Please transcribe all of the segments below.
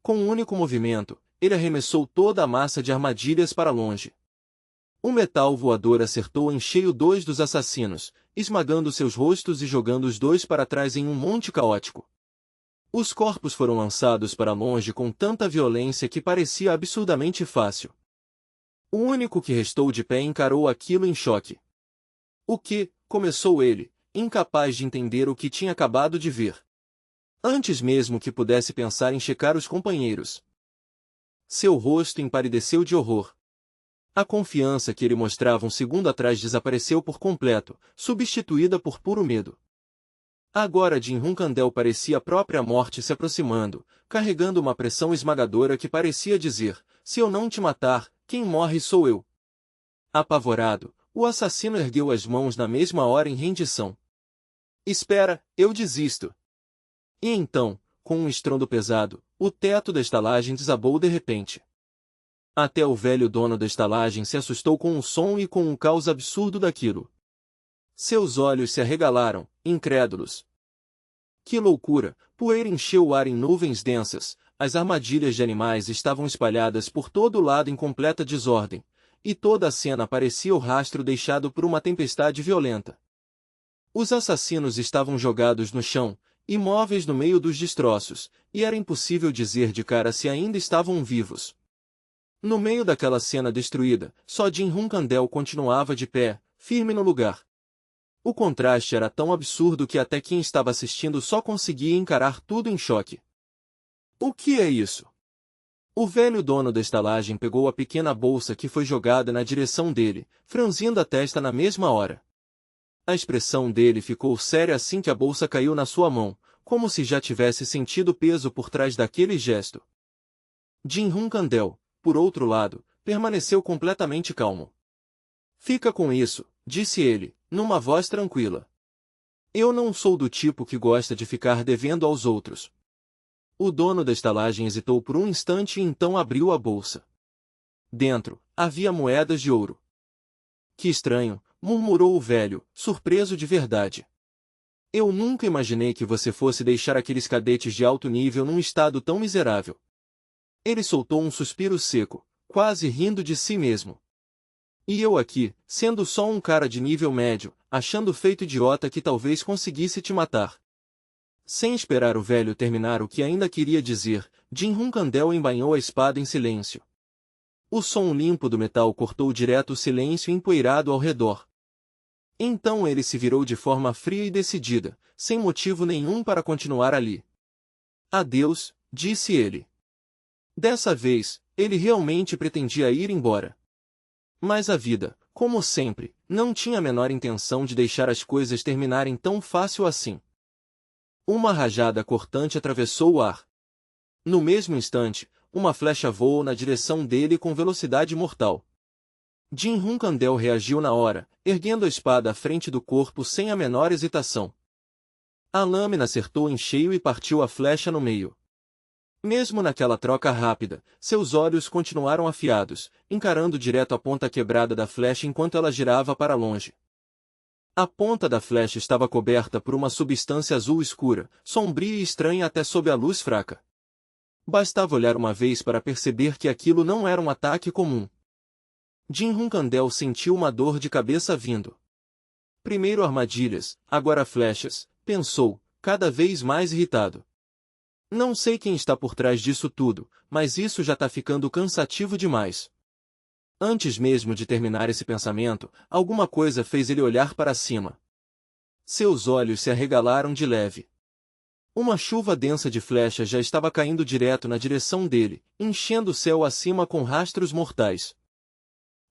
Com um único movimento, ele arremessou toda a massa de armadilhas para longe. O metal voador acertou em cheio dois dos assassinos, esmagando seus rostos e jogando os dois para trás em um monte caótico. Os corpos foram lançados para longe com tanta violência que parecia absurdamente fácil. O único que restou de pé encarou aquilo em choque. "O que?", começou ele, incapaz de entender o que tinha acabado de ver. Antes mesmo que pudesse pensar em checar os companheiros. Seu rosto empalideceu de horror. A confiança que ele mostrava um segundo atrás desapareceu por completo, substituída por puro medo. Agora Jim Hunkandel parecia a própria morte se aproximando, carregando uma pressão esmagadora que parecia dizer: "Se eu não te matar, quem morre sou eu." Apavorado, o assassino ergueu as mãos na mesma hora em rendição. "Espera, eu desisto." E então, com um estrondo pesado, o teto da estalagem desabou de repente. Até o velho dono da estalagem se assustou com o som e com o caos absurdo daquilo. Seus olhos se arregalaram, incrédulos. Que loucura! Poeira encheu o ar em nuvens densas, as armadilhas de animais estavam espalhadas por todo o lado em completa desordem, e toda a cena parecia o rastro deixado por uma tempestade violenta. Os assassinos estavam jogados no chão, imóveis no meio dos destroços, e era impossível dizer de cara se ainda estavam vivos. No meio daquela cena destruída, só Jim Hunkandel continuava de pé, firme no lugar. O contraste era tão absurdo que até quem estava assistindo só conseguia encarar tudo em choque. "O que é isso?" O velho dono da estalagem pegou a pequena bolsa que foi jogada na direção dele, franzindo a testa na mesma hora. A expressão dele ficou séria assim que a bolsa caiu na sua mão, como se já tivesse sentido peso por trás daquele gesto. Jim Hunkandel, por outro lado, permaneceu completamente calmo. "Fica com isso", disse ele, numa voz tranquila. "Eu não sou do tipo que gosta de ficar devendo aos outros." O dono da estalagem hesitou por um instante e então abriu a bolsa. Dentro, havia moedas de ouro. "Que estranho", murmurou o velho, surpreso de verdade. "Eu nunca imaginei que você fosse deixar aqueles cadetes de alto nível num estado tão miserável." Ele soltou um suspiro seco, quase rindo de si mesmo. "E eu aqui, sendo só um cara de nível médio, achando feito idiota que talvez conseguisse te matar." Sem esperar o velho terminar o que ainda queria dizer, Jim Hunkandel embainhou a espada em silêncio. O som limpo do metal cortou direto o silêncio empoeirado ao redor. Então ele se virou de forma fria e decidida, sem motivo nenhum para continuar ali. "Adeus", disse ele. Dessa vez, ele realmente pretendia ir embora. Mas a vida, como sempre, não tinha a menor intenção de deixar as coisas terminarem tão fácil assim. Uma rajada cortante atravessou o ar. No mesmo instante, uma flecha voou na direção dele com velocidade mortal. Jim Hunkandel reagiu na hora, erguendo a espada à frente do corpo sem a menor hesitação. A lâmina acertou em cheio e partiu a flecha no meio. Mesmo naquela troca rápida, seus olhos continuaram afiados, encarando direto a ponta quebrada da flecha enquanto ela girava para longe. A ponta da flecha estava coberta por uma substância azul escura, sombria e estranha até sob a luz fraca. Bastava olhar uma vez para perceber que aquilo não era um ataque comum. Jim Hunkandel sentiu uma dor de cabeça vindo. Primeiro armadilhas, agora flechas, pensou, cada vez mais irritado. "Não sei quem está por trás disso tudo, mas isso já está ficando cansativo demais." Antes mesmo de terminar esse pensamento, alguma coisa fez ele olhar para cima. Seus olhos se arregalaram de leve. Uma chuva densa de flechas já estava caindo direto na direção dele, enchendo o céu acima com rastros mortais.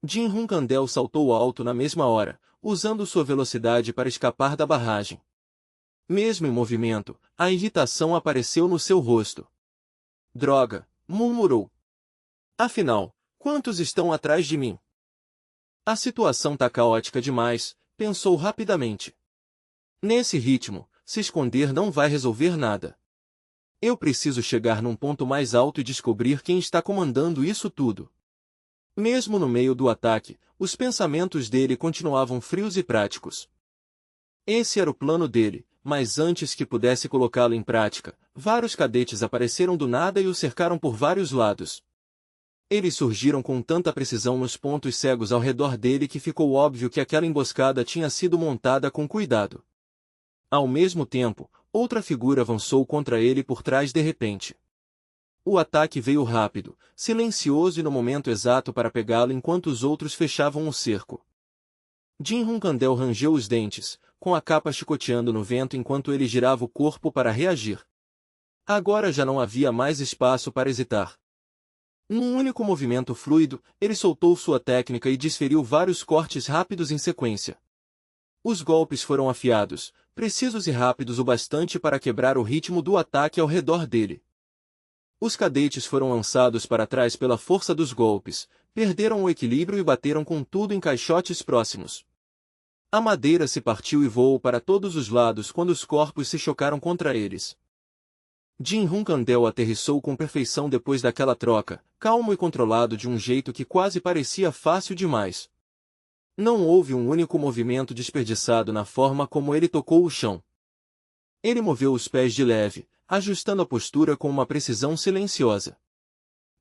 Jim Hunkandel saltou alto na mesma hora, usando sua velocidade para escapar da barragem. Mesmo em movimento, a irritação apareceu no seu rosto. "Droga", murmurou. "Afinal, quantos estão atrás de mim?" "A situação tá caótica demais", pensou rapidamente. "Nesse ritmo, se esconder não vai resolver nada. Eu preciso chegar num ponto mais alto e descobrir quem está comandando isso tudo." Mesmo no meio do ataque, os pensamentos dele continuavam frios e práticos. Esse era o plano dele, mas antes que pudesse colocá-lo em prática, vários cadetes apareceram do nada e o cercaram por vários lados. Eles surgiram com tanta precisão nos pontos cegos ao redor dele que ficou óbvio que aquela emboscada tinha sido montada com cuidado. Ao mesmo tempo, outra figura avançou contra ele por trás de repente. O ataque veio rápido, silencioso e no momento exato para pegá-lo enquanto os outros fechavam o cerco. Jin Hunkandel rangeu os dentes, com a capa chicoteando no vento enquanto ele girava o corpo para reagir. Agora já não havia mais espaço para hesitar. Num único movimento fluido, ele soltou sua técnica e desferiu vários cortes rápidos em sequência. Os golpes foram afiados, precisos e rápidos o bastante para quebrar o ritmo do ataque ao redor dele. Os cadetes foram lançados para trás pela força dos golpes, perderam o equilíbrio e bateram com tudo em caixotes próximos. A madeira se partiu e voou para todos os lados quando os corpos se chocaram contra eles. Jin Hunkandel aterrissou com perfeição depois daquela troca, calmo e controlado de um jeito que quase parecia fácil demais. Não houve um único movimento desperdiçado na forma como ele tocou o chão. Ele moveu os pés de leve, ajustando a postura com uma precisão silenciosa.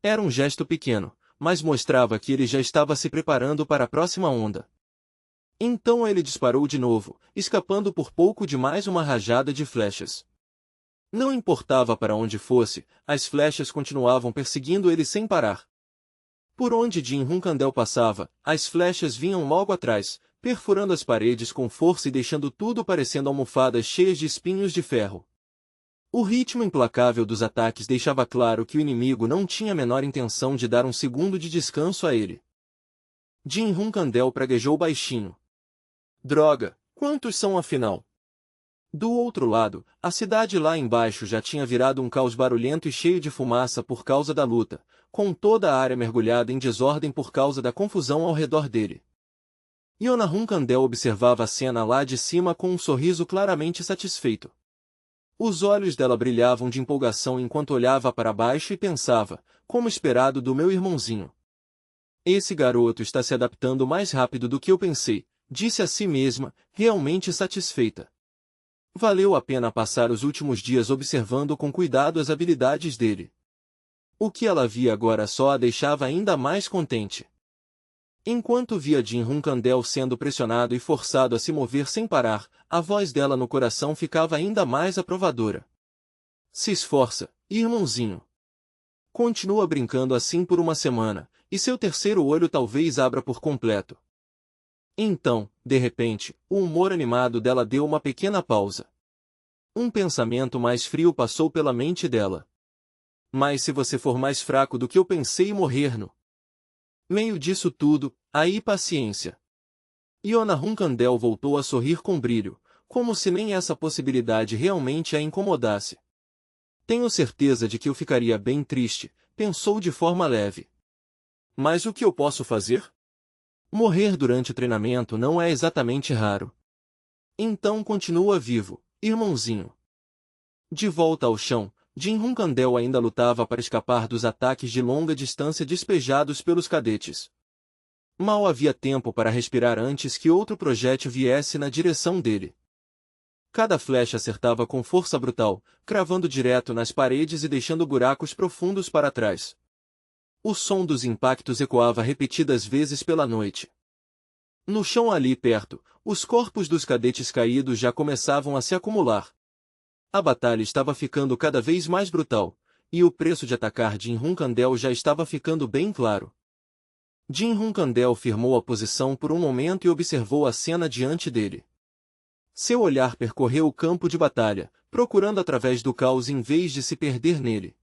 Era um gesto pequeno, mas mostrava que ele já estava se preparando para a próxima onda. Então ele disparou de novo, escapando por pouco de mais uma rajada de flechas. Não importava para onde fosse, as flechas continuavam perseguindo ele sem parar. Por onde Jin Hunkandel passava, as flechas vinham logo atrás, perfurando as paredes com força e deixando tudo parecendo almofadas cheias de espinhos de ferro. O ritmo implacável dos ataques deixava claro que o inimigo não tinha a menor intenção de dar um segundo de descanso a ele. Jin Hunkandel praguejou baixinho. Droga, quantos são afinal? Do outro lado, a cidade lá embaixo já tinha virado um caos barulhento e cheio de fumaça por causa da luta, com toda a área mergulhada em desordem por causa da confusão ao redor dele. Yona Hunkandel observava a cena lá de cima com um sorriso claramente satisfeito. Os olhos dela brilhavam de empolgação enquanto olhava para baixo e pensava, como esperado do meu irmãozinho. Esse garoto está se adaptando mais rápido do que eu pensei, disse a si mesma, realmente satisfeita. Valeu a pena passar os últimos dias observando com cuidado as habilidades dele. O que ela via agora só a deixava ainda mais contente. Enquanto via Jin Hunkandel sendo pressionado e forçado a se mover sem parar, a voz dela no coração ficava ainda mais aprovadora. Se esforça, irmãozinho. Continua brincando assim por uma semana, e seu terceiro olho talvez abra por completo. Então, de repente, o humor animado dela deu uma pequena pausa. Um pensamento mais frio passou pela mente dela. Mas se você for mais fraco do que eu pensei e morrer no meio disso tudo, aí paciência. Yona Hunkandel voltou a sorrir com brilho, como se nem essa possibilidade realmente a incomodasse. Tenho certeza de que eu ficaria bem triste, pensou de forma leve. Mas o que eu posso fazer? Morrer durante o treinamento não é exatamente raro. Então continua vivo, irmãozinho. De volta ao chão, Jin Hunkandel ainda lutava para escapar dos ataques de longa distância despejados pelos cadetes. Mal havia tempo para respirar antes que outro projétil viesse na direção dele. Cada flecha acertava com força brutal, cravando direto nas paredes e deixando buracos profundos para trás. O som dos impactos ecoava repetidas vezes pela noite. No chão ali perto, os corpos dos cadetes caídos já começavam a se acumular. A batalha estava ficando cada vez mais brutal, e o preço de atacar Jin Hunkandel já estava ficando bem claro. Jin Hunkandel firmou a posição por um momento e observou a cena diante dele. Seu olhar percorreu o campo de batalha, procurando através do caos em vez de se perder nele.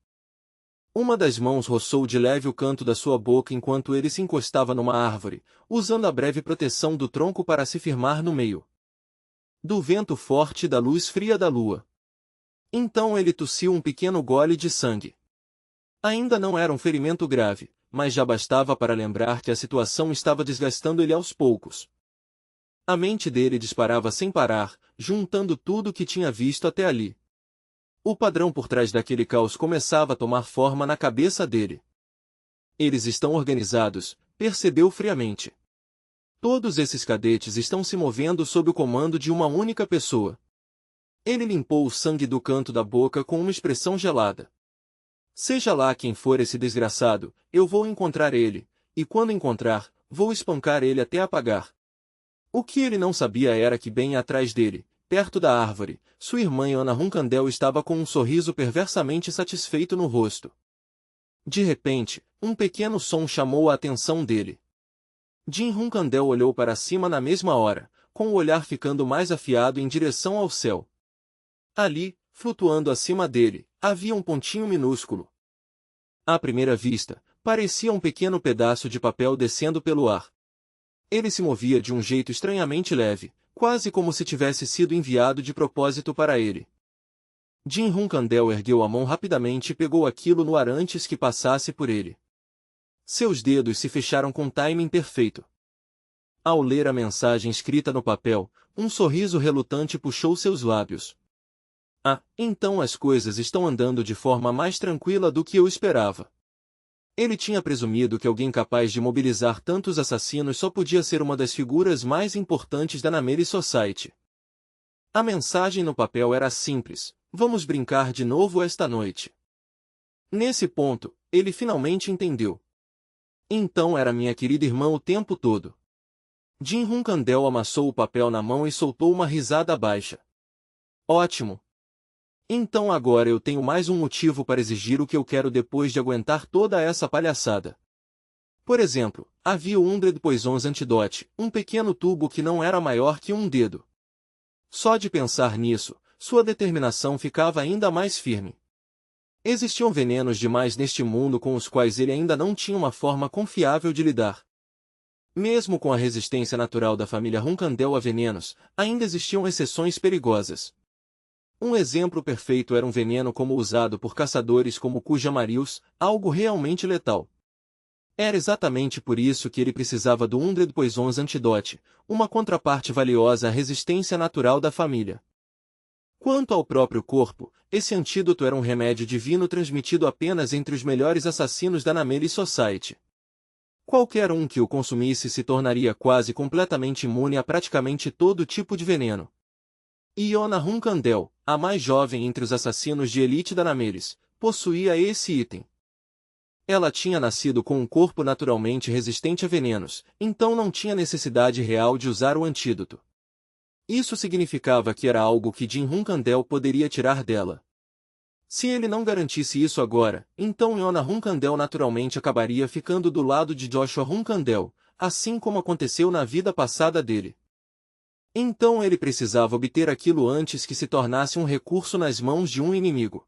Uma das mãos roçou de leve o canto da sua boca enquanto ele se encostava numa árvore, usando a breve proteção do tronco para se firmar no meio do vento forte e da luz fria da lua. Então ele tossiu um pequeno gole de sangue. Ainda não era um ferimento grave, mas já bastava para lembrar que a situação estava desgastando ele aos poucos. A mente dele disparava sem parar, juntando tudo o que tinha visto até ali. O padrão por trás daquele caos começava a tomar forma na cabeça dele. Eles estão organizados, percebeu friamente. Todos esses cadetes estão se movendo sob o comando de uma única pessoa. Ele limpou o sangue do canto da boca com uma expressão gelada. Seja lá quem for esse desgraçado, eu vou encontrar ele, e quando encontrar, vou espancar ele até apagar. O que ele não sabia era que bem atrás dele, perto da árvore, sua irmã Ana Runkandel estava com um sorriso perversamente satisfeito no rosto. De repente, um pequeno som chamou a atenção dele. Jim Runkandel olhou para cima na mesma hora, com o olhar ficando mais afiado em direção ao céu. Ali, flutuando acima dele, havia um pontinho minúsculo. À primeira vista, parecia um pequeno pedaço de papel descendo pelo ar. Ele se movia de um jeito estranhamente leve, quase como se tivesse sido enviado de propósito para ele. Jim Runkandel ergueu a mão rapidamente e pegou aquilo no ar antes que passasse por ele. Seus dedos se fecharam com timing perfeito. Ao ler a mensagem escrita no papel, um sorriso relutante puxou seus lábios. Ah, então as coisas estão andando de forma mais tranquila do que eu esperava. Ele tinha presumido que alguém capaz de mobilizar tantos assassinos só podia ser uma das figuras mais importantes da Nameri Society. A mensagem no papel era simples: vamos brincar de novo esta noite. Nesse ponto, ele finalmente entendeu. Então era minha querida irmã o tempo todo. Jim Runkandel amassou o papel na mão e soltou uma risada baixa. Ótimo! Então agora eu tenho mais um motivo para exigir o que eu quero depois de aguentar toda essa palhaçada. Por exemplo, havia o Undred Poisons Antidote, um pequeno tubo que não era maior que um dedo. Só de pensar nisso, sua determinação ficava ainda mais firme. Existiam venenos demais neste mundo com os quais ele ainda não tinha uma forma confiável de lidar. Mesmo com a resistência natural da família Runkandel a venenos, ainda existiam exceções perigosas. Um exemplo perfeito era um veneno como usado por caçadores como Kujamarius, algo realmente letal. Era exatamente por isso que ele precisava do Undred Poisons Antidote, uma contraparte valiosa à resistência natural da família. Quanto ao próprio corpo, esse antídoto era um remédio divino transmitido apenas entre os melhores assassinos da Nameri Society. Qualquer um que o consumisse se tornaria quase completamente imune a praticamente todo tipo de veneno. Iona Runkandel, a mais jovem entre os assassinos de elite da Nameris, possuía esse item. Ela tinha nascido com um corpo naturalmente resistente a venenos, então não tinha necessidade real de usar o antídoto. Isso significava que era algo que Jim Runkandel poderia tirar dela. Se ele não garantisse isso agora, então Iona Runkandel naturalmente acabaria ficando do lado de Joshua Runkandel, assim como aconteceu na vida passada dele. Então ele precisava obter aquilo antes que se tornasse um recurso nas mãos de um inimigo.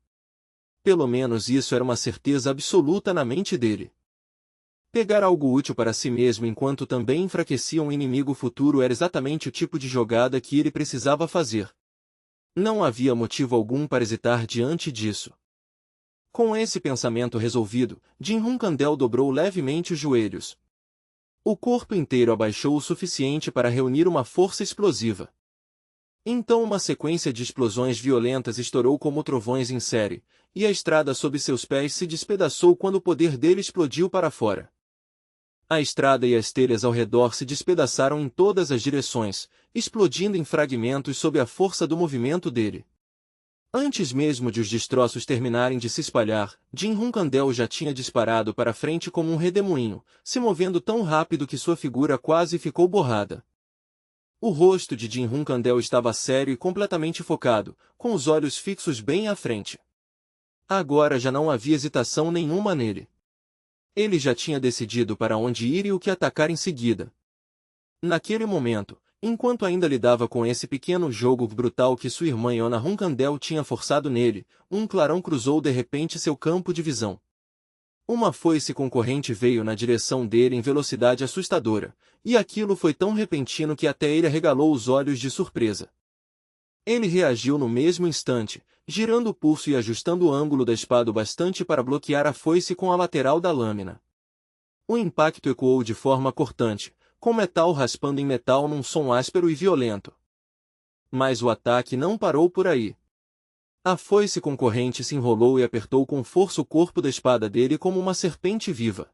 Pelo menos isso era uma certeza absoluta na mente dele. Pegar algo útil para si mesmo enquanto também enfraquecia um inimigo futuro era exatamente o tipo de jogada que ele precisava fazer. Não havia motivo algum para hesitar diante disso. Com esse pensamento resolvido, Jim Runkandel dobrou levemente os joelhos. O corpo inteiro abaixou o suficiente para reunir uma força explosiva. Então uma sequência de explosões violentas estourou como trovões em série, e a estrada sob seus pés se despedaçou quando o poder dele explodiu para fora. A estrada e as telhas ao redor se despedaçaram em todas as direções, explodindo em fragmentos sob a força do movimento dele. Antes mesmo de os destroços terminarem de se espalhar, Jim Runkandel já tinha disparado para frente como um redemoinho, se movendo tão rápido que sua figura quase ficou borrada. O rosto de Jim Runkandel estava sério e completamente focado, com os olhos fixos bem à frente. Agora já não havia hesitação nenhuma nele. Ele já tinha decidido para onde ir e o que atacar em seguida. Naquele momento, enquanto ainda lidava com esse pequeno jogo brutal que sua irmã Iona Runkandel tinha forçado nele, um clarão cruzou de repente seu campo de visão. Uma foice concorrente veio na direção dele em velocidade assustadora, e aquilo foi tão repentino que até ele arregalou os olhos de surpresa. Ele reagiu no mesmo instante, girando o pulso e ajustando o ângulo da espada o bastante para bloquear a foice com a lateral da lâmina. O impacto ecoou de forma cortante, com metal raspando em metal num som áspero e violento. Mas o ataque não parou por aí. A foice concorrente se enrolou e apertou com força o corpo da espada dele como uma serpente viva.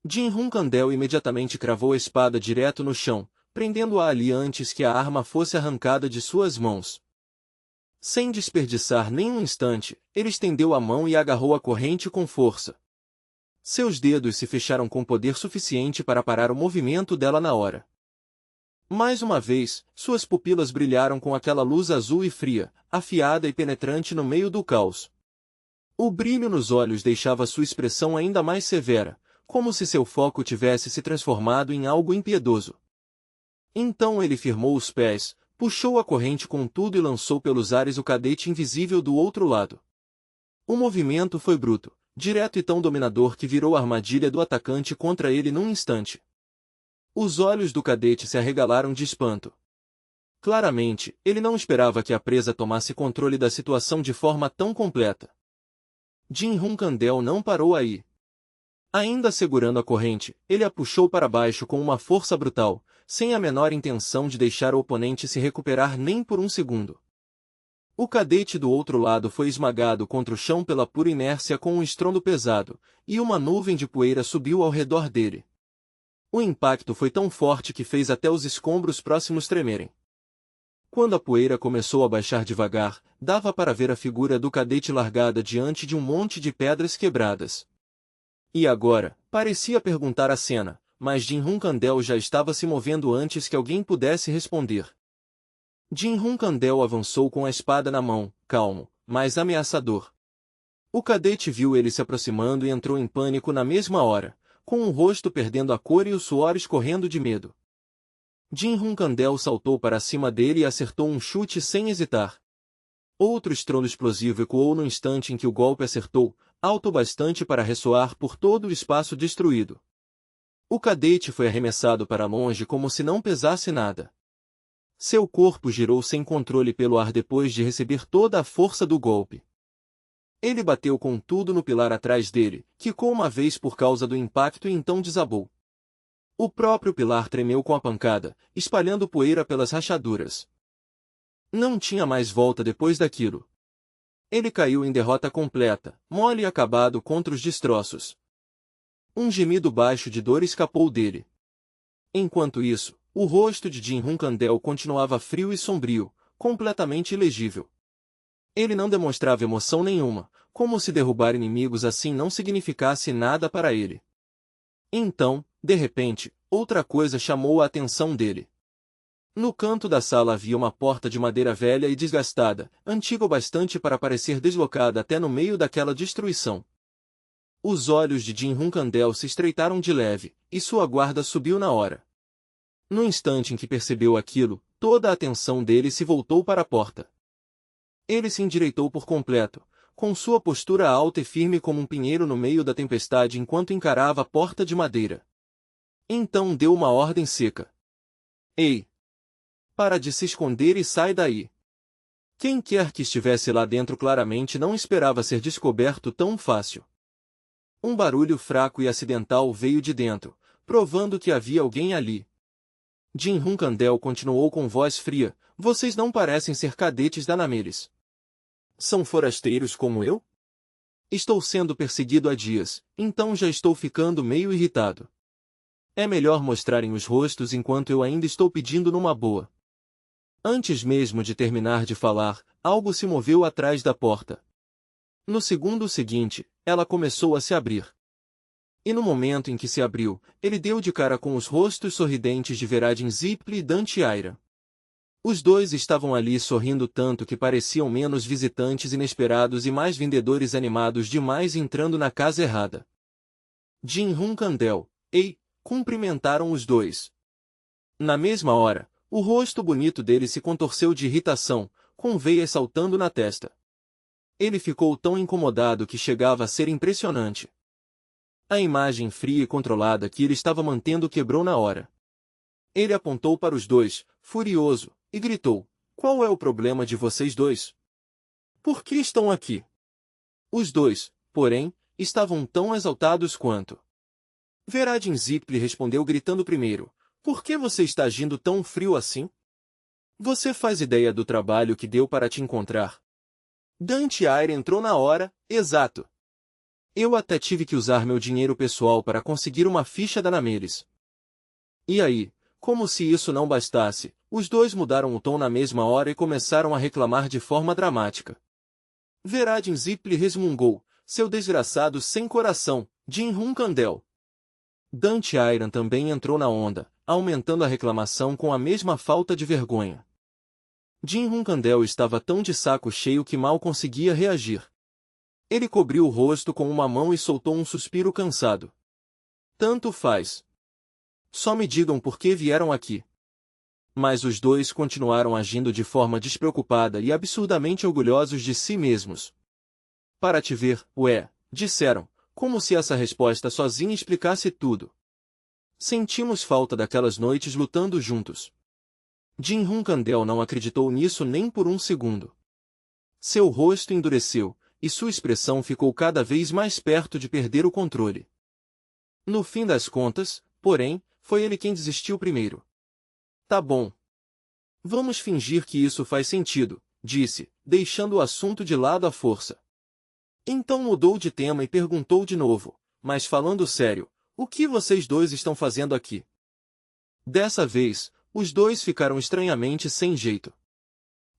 Jim Runkandel imediatamente cravou a espada direto no chão, prendendo-a ali antes que a arma fosse arrancada de suas mãos. Sem desperdiçar nenhum instante, ele estendeu a mão e agarrou a corrente com força. Seus dedos se fecharam com poder suficiente para parar o movimento dela na hora. Mais uma vez, suas pupilas brilharam com aquela luz azul e fria, afiada e penetrante no meio do caos. O brilho nos olhos deixava sua expressão ainda mais severa, como se seu foco tivesse se transformado em algo impiedoso. Então ele firmou os pés, puxou a corrente com tudo e lançou pelos ares o cadete invisível do outro lado. O movimento foi bruto, direto e tão dominador que virou a armadilha do atacante contra ele num instante. Os olhos do cadete se arregalaram de espanto. Claramente, ele não esperava que a presa tomasse controle da situação de forma tão completa. Jin Hunkandel não parou aí. Ainda segurando a corrente, ele a puxou para baixo com uma força brutal, sem a menor intenção de deixar o oponente se recuperar nem por um segundo. O cadete do outro lado foi esmagado contra o chão pela pura inércia com um estrondo pesado, e uma nuvem de poeira subiu ao redor dele. O impacto foi tão forte que fez até os escombros próximos tremerem. Quando a poeira começou a baixar devagar, dava para ver a figura do cadete largada diante de um monte de pedras quebradas. E agora, parecia perguntar a cena, mas Jin Hunkandel já estava se movendo antes que alguém pudesse responder. Jin Hunkandel avançou com a espada na mão, calmo, mas ameaçador. O cadete viu ele se aproximando e entrou em pânico na mesma hora, com o rosto perdendo a cor e o suor escorrendo de medo. Jin Hunkandel saltou para cima dele e acertou um chute sem hesitar. Outro estrondo explosivo ecoou no instante em que o golpe acertou, alto bastante para ressoar por todo o espaço destruído. O cadete foi arremessado para longe como se não pesasse nada. Seu corpo girou sem controle pelo ar depois de receber toda a força do golpe. Ele bateu com tudo no pilar atrás dele, quicou uma vez por causa do impacto e então desabou. O próprio pilar tremeu com a pancada, espalhando poeira pelas rachaduras. Não tinha mais volta depois daquilo. Ele caiu em derrota completa, mole e acabado contra os destroços. Um gemido baixo de dor escapou dele. Enquanto isso, o rosto de Jin Hunkandel continuava frio e sombrio, completamente ilegível. Ele não demonstrava emoção nenhuma, como se derrubar inimigos assim não significasse nada para ele. Então, de repente, outra coisa chamou a atenção dele. No canto da sala havia uma porta de madeira velha e desgastada, antiga o bastante para parecer deslocada até no meio daquela destruição. Os olhos de Jin Hunkandel se estreitaram de leve, e sua guarda subiu na hora. No instante em que percebeu aquilo, toda a atenção dele se voltou para a porta. Ele se endireitou por completo, com sua postura alta e firme como um pinheiro no meio da tempestade enquanto encarava a porta de madeira. Então deu uma ordem seca. Ei! Para de se esconder e sai daí! Quem quer que estivesse lá dentro claramente não esperava ser descoberto tão fácil. Um barulho fraco e acidental veio de dentro, provando que havia alguém ali. Jin Hunkandel continuou com voz fria, vocês não parecem ser cadetes da Nameres. São forasteiros como eu? Estou sendo perseguido há dias, então já estou ficando meio irritado. É melhor mostrarem os rostos enquanto eu ainda estou pedindo numa boa. Antes mesmo de terminar de falar, algo se moveu atrás da porta. No segundo seguinte, ela começou a se abrir. E no momento em que se abriu, ele deu de cara com os rostos sorridentes de Veradin Zipli e Dante Aira. Os dois estavam ali sorrindo tanto que pareciam menos visitantes inesperados e mais vendedores animados demais entrando na casa errada. Jin Hunkandel, ei, cumprimentaram os dois. Na mesma hora, o rosto bonito dele se contorceu de irritação, com veias saltando na testa. Ele ficou tão incomodado que chegava a ser impressionante. A imagem fria e controlada que ele estava mantendo quebrou na hora. Ele apontou para os dois, furioso, e gritou, qual é o problema de vocês dois? Por que estão aqui? Os dois, porém, estavam tão exaltados quanto. Veradin Zipli respondeu gritando primeiro, por que você está agindo tão frio assim? Você faz ideia do trabalho que deu para te encontrar? Dante Aira entrou na hora, exato. Eu até tive que usar meu dinheiro pessoal para conseguir uma ficha da Nameres. E aí, como se isso não bastasse, Os dois mudaram o tom na mesma hora e começaram a reclamar de forma dramática. Veradin Zipli resmungou, seu desgraçado sem coração, Jin Hunkandel. Dante Iron também entrou na onda, aumentando a reclamação com a mesma falta de vergonha. Jin Hunkandel estava tão de saco cheio que mal conseguia reagir. Ele cobriu o rosto com uma mão e soltou um suspiro cansado. Tanto faz. Só me digam por que vieram aqui. Mas os dois continuaram agindo de forma despreocupada e absurdamente orgulhosos de si mesmos. Para te ver, ué, disseram, como se essa resposta sozinha explicasse tudo. Sentimos falta daquelas noites lutando juntos. Jin Hunkandel não acreditou nisso nem por um segundo. Seu rosto endureceu, e sua expressão ficou cada vez mais perto de perder o controle. No fim das contas, porém, foi ele quem desistiu primeiro. Tá bom. Vamos fingir que isso faz sentido, disse, deixando o assunto de lado à força. Então mudou de tema e perguntou de novo, mas falando sério, o que vocês dois estão fazendo aqui? Dessa vez, os dois ficaram estranhamente sem jeito.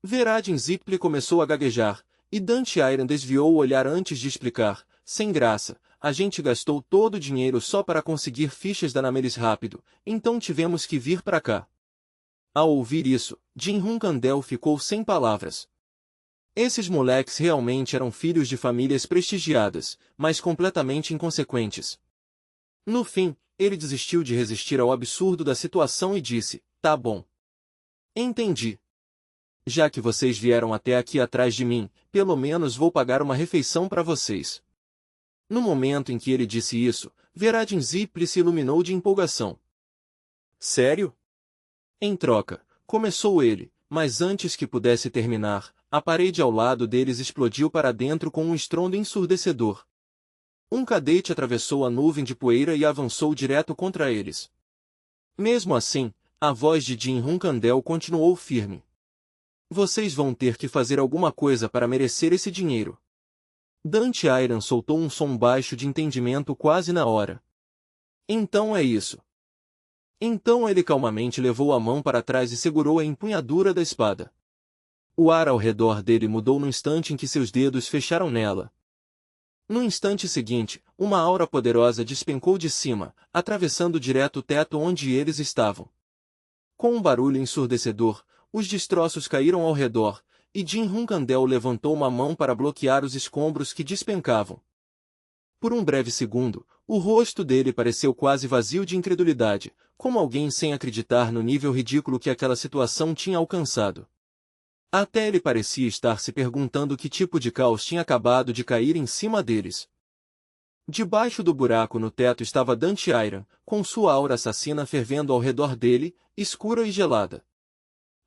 Veradin Zipli começou a gaguejar, e Dante Iron desviou o olhar antes de explicar, sem graça, a gente gastou todo o dinheiro só para conseguir fichas da Namelis rápido, então tivemos que vir para cá. Ao ouvir isso, Jin Hunkandel ficou sem palavras. Esses moleques realmente eram filhos de famílias prestigiadas, mas completamente inconsequentes. No fim, ele desistiu de resistir ao absurdo da situação e disse, tá bom. Entendi. Já que vocês vieram até aqui atrás de mim, pelo menos vou pagar uma refeição para vocês. No momento em que ele disse isso, Veradin Zipli se iluminou de empolgação. Sério? Em troca, começou ele, mas antes que pudesse terminar, a parede ao lado deles explodiu para dentro com um estrondo ensurdecedor. Um cadete atravessou a nuvem de poeira e avançou direto contra eles. Mesmo assim, a voz de Jin Hunkandel continuou firme. Vocês vão ter que fazer alguma coisa para merecer esse dinheiro. Dante Iron soltou um som baixo de entendimento quase na hora. Então é isso. Então ele calmamente levou a mão para trás e segurou a empunhadura da espada. O ar ao redor dele mudou no instante em que seus dedos fecharam nela. No instante seguinte, uma aura poderosa despencou de cima, atravessando direto o teto onde eles estavam. Com um barulho ensurdecedor, os destroços caíram ao redor, e Jin Hunkandel levantou uma mão para bloquear os escombros que despencavam. Por um breve segundo, o rosto dele pareceu quase vazio de incredulidade, como alguém sem acreditar no nível ridículo que aquela situação tinha alcançado. Até ele parecia estar se perguntando que tipo de caos tinha acabado de cair em cima deles. Debaixo do buraco no teto estava Dante Iron, com sua aura assassina fervendo ao redor dele, escura e gelada.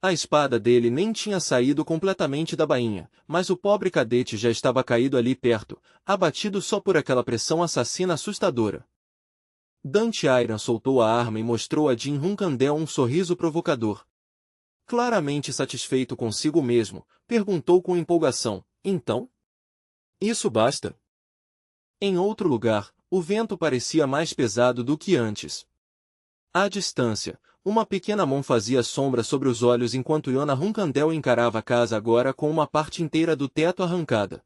A espada dele nem tinha saído completamente da bainha, mas o pobre cadete já estava caído ali perto, abatido só por aquela pressão assassina assustadora. Dante Iron soltou a arma e mostrou a Jin Hunkandel um sorriso provocador. Claramente satisfeito consigo mesmo, perguntou com empolgação, então? Isso basta? Em outro lugar, o vento parecia mais pesado do que antes. À distância, uma pequena mão fazia sombra sobre os olhos enquanto Yona Hunkandel encarava a casa agora com uma parte inteira do teto arrancada.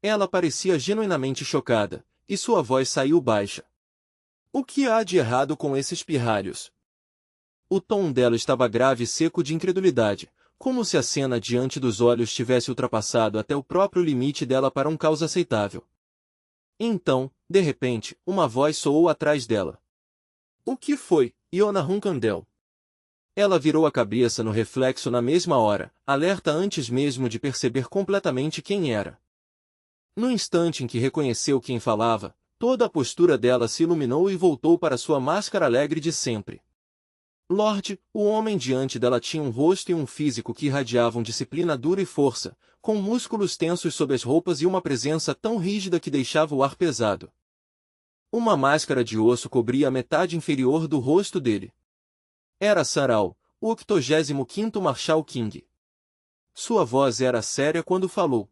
Ela parecia genuinamente chocada, e sua voz saiu baixa. O que há de errado com esses pirralhos? O tom dela estava grave e seco de incredulidade, como se a cena diante dos olhos tivesse ultrapassado até o próprio limite dela para um caos aceitável. Então, de repente, uma voz soou atrás dela. O que foi, Yona Hunkandel? Ela virou a cabeça no reflexo na mesma hora, alerta antes mesmo de perceber completamente quem era. No instante em que reconheceu quem falava, toda a postura dela se iluminou e voltou para sua máscara alegre de sempre. Lorde, o homem diante dela tinha um rosto e um físico que irradiavam disciplina dura e força, com músculos tensos sob as roupas e uma presença tão rígida que deixava o ar pesado. Uma máscara de osso cobria a metade inferior do rosto dele. Era Sarau, o 85º Marshal King. Sua voz era séria quando falou.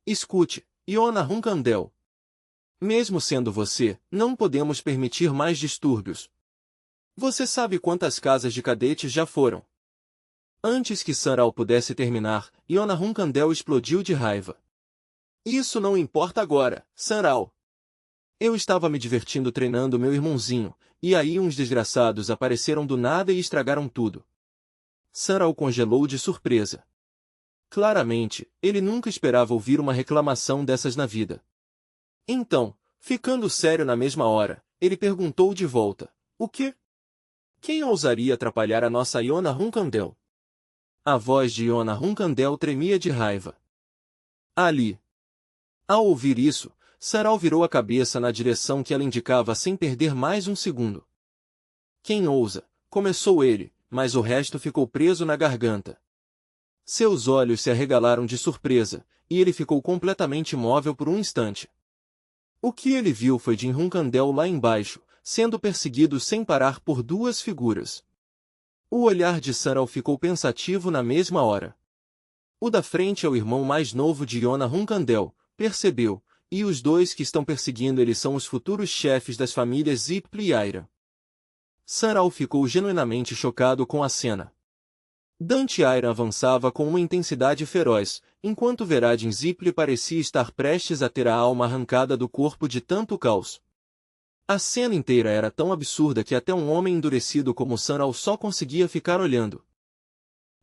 Escute, Yona Hunkandel. Mesmo sendo você, não podemos permitir mais distúrbios. Você sabe quantas casas de cadetes já foram Antes que Saral pudesse terminar, Yona Runkandel explodiu de raiva. Isso não importa agora, Saral. Eu estava me divertindo treinando meu irmãozinho, e aí uns desgraçados apareceram do nada e estragaram tudo. Saral congelou de surpresa. Claramente, ele nunca esperava ouvir uma reclamação dessas na vida. Então, ficando sério na mesma hora, ele perguntou de volta: o quê? Quem ousaria atrapalhar a nossa Yona Runkandel? A voz de Yona Runkandel tremia de raiva. Ali. Ao ouvir isso, Saral virou a cabeça na direção que ela indicava sem perder mais um segundo. Quem ousa? Começou ele, mas o resto ficou preso na garganta. Seus olhos se arregalaram de surpresa, e ele ficou completamente imóvel por um instante. O que ele viu foi Jin Runkandel lá embaixo, sendo perseguido sem parar por duas figuras. O olhar de Saral ficou pensativo na mesma hora. O da frente é o irmão mais novo de Yona Runkandel, percebeu, e os dois que estão perseguindo ele são os futuros chefes das famílias Zipli e Aira. Saral ficou genuinamente chocado com a cena. Dante Aira avançava com uma intensidade feroz, enquanto Veradin Zipli parecia estar prestes a ter a alma arrancada do corpo de tanto caos. A cena inteira era tão absurda que até um homem endurecido como Saral só conseguia ficar olhando.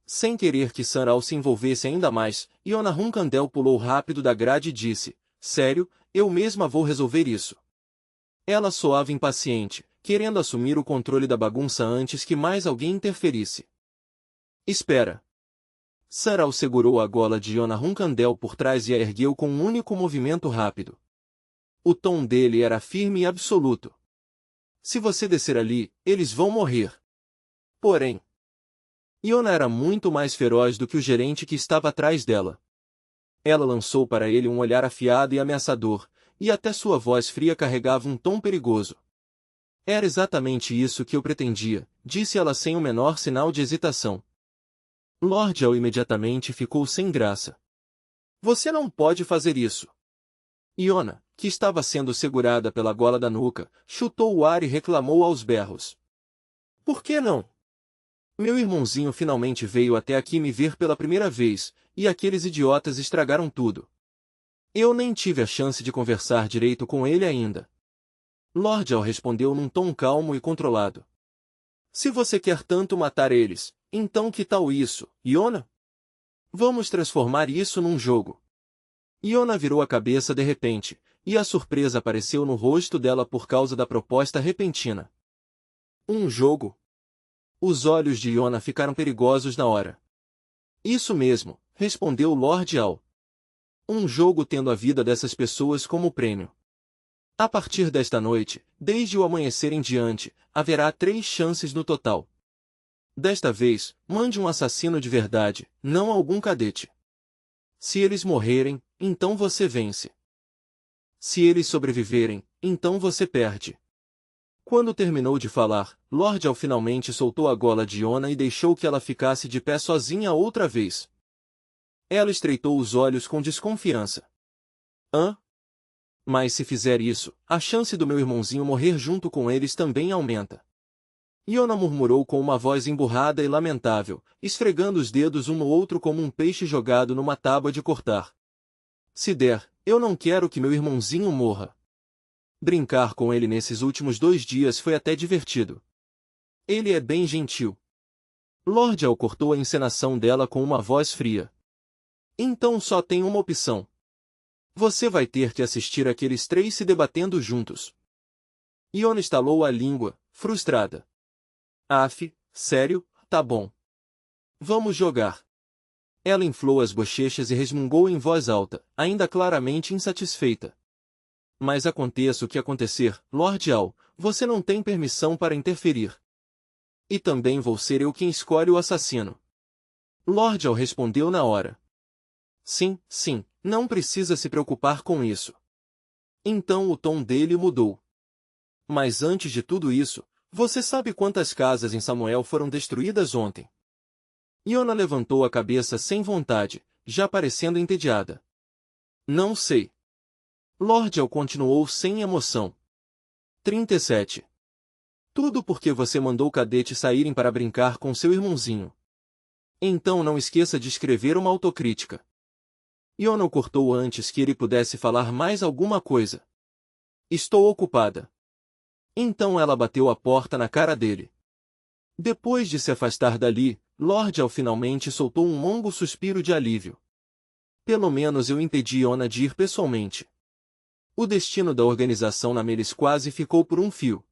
Sem querer que Saral se envolvesse ainda mais, Yona Runkandel pulou rápido da grade e disse: sério, eu mesma vou resolver isso. Ela soava impaciente, querendo assumir o controle da bagunça antes que mais alguém interferisse. Espera. Saral segurou a gola de Yona Runkandel por trás e a ergueu com um único movimento rápido. O tom dele era firme e absoluto. Se você descer ali, eles vão morrer. Porém, Yona era muito mais feroz do que o gerente que estava atrás dela. Ela lançou para ele um olhar afiado e ameaçador, e até sua voz fria carregava um tom perigoso. Era exatamente isso que eu pretendia, disse ela sem o menor sinal de hesitação. Lord Al imediatamente ficou sem graça. Você não pode fazer isso. Yona, que estava sendo segurada pela gola da nuca, chutou o ar e reclamou aos berros. Por que não? Meu irmãozinho finalmente veio até aqui me ver pela primeira vez, e aqueles idiotas estragaram tudo. Eu nem tive a chance de conversar direito com ele ainda. Lord Al respondeu num tom calmo e controlado. Se você quer tanto matar eles, então que tal isso, Yona? Vamos transformar isso num jogo. Yona virou a cabeça de repente, e a surpresa apareceu no rosto dela por causa da proposta repentina. Um jogo? Os olhos de Yona ficaram perigosos na hora. Isso mesmo, respondeu Lord Al. Um jogo tendo a vida dessas pessoas como prêmio. A partir desta noite, desde o amanhecer em diante, haverá 3 chances no total. Desta vez, mande um assassino de verdade, não algum cadete. Se eles morrerem, então você vence. Se eles sobreviverem, então você perde. Quando terminou de falar, Lord Al finalmente soltou a gola de Yona e deixou que ela ficasse de pé sozinha outra vez. Ela estreitou os olhos com desconfiança. Hã? Mas se fizer isso, a chance do meu irmãozinho morrer junto com eles também aumenta. Yona murmurou com uma voz emburrada e lamentável, esfregando os dedos um no outro como um peixe jogado numa tábua de cortar. Se der, eu não quero que meu irmãozinho morra. Brincar com ele nesses últimos 2 dias foi até divertido. Ele é bem gentil. Lord Al cortou a encenação dela com uma voz fria. Então só tem uma opção. Você vai ter que assistir aqueles 3 se debatendo juntos. Yona estalou a língua, frustrada. Aff, sério, tá bom. Vamos jogar. Ela inflou as bochechas e resmungou em voz alta, ainda claramente insatisfeita. Mas aconteça o que acontecer, Lord Al, você não tem permissão para interferir. E também vou ser eu quem escolhe o assassino. Lord Al respondeu na hora. Sim, sim, não precisa se preocupar com isso. Então o tom dele mudou. Mas antes de tudo isso, você sabe quantas casas em Samuel foram destruídas ontem? Yona levantou a cabeça sem vontade, já parecendo entediada. Não sei. Lord Al continuou sem emoção. 37. Tudo porque você mandou o cadete saírem para brincar com seu irmãozinho. Então não esqueça de escrever uma autocrítica. Iona o cortou antes que ele pudesse falar mais alguma coisa. Estou ocupada. Então ela bateu a porta na cara dele. Depois de se afastar dali, Lord Al finalmente soltou um longo suspiro de alívio. Pelo menos eu impedi Iona de ir pessoalmente. O destino da organização na Melis quase ficou por um fio.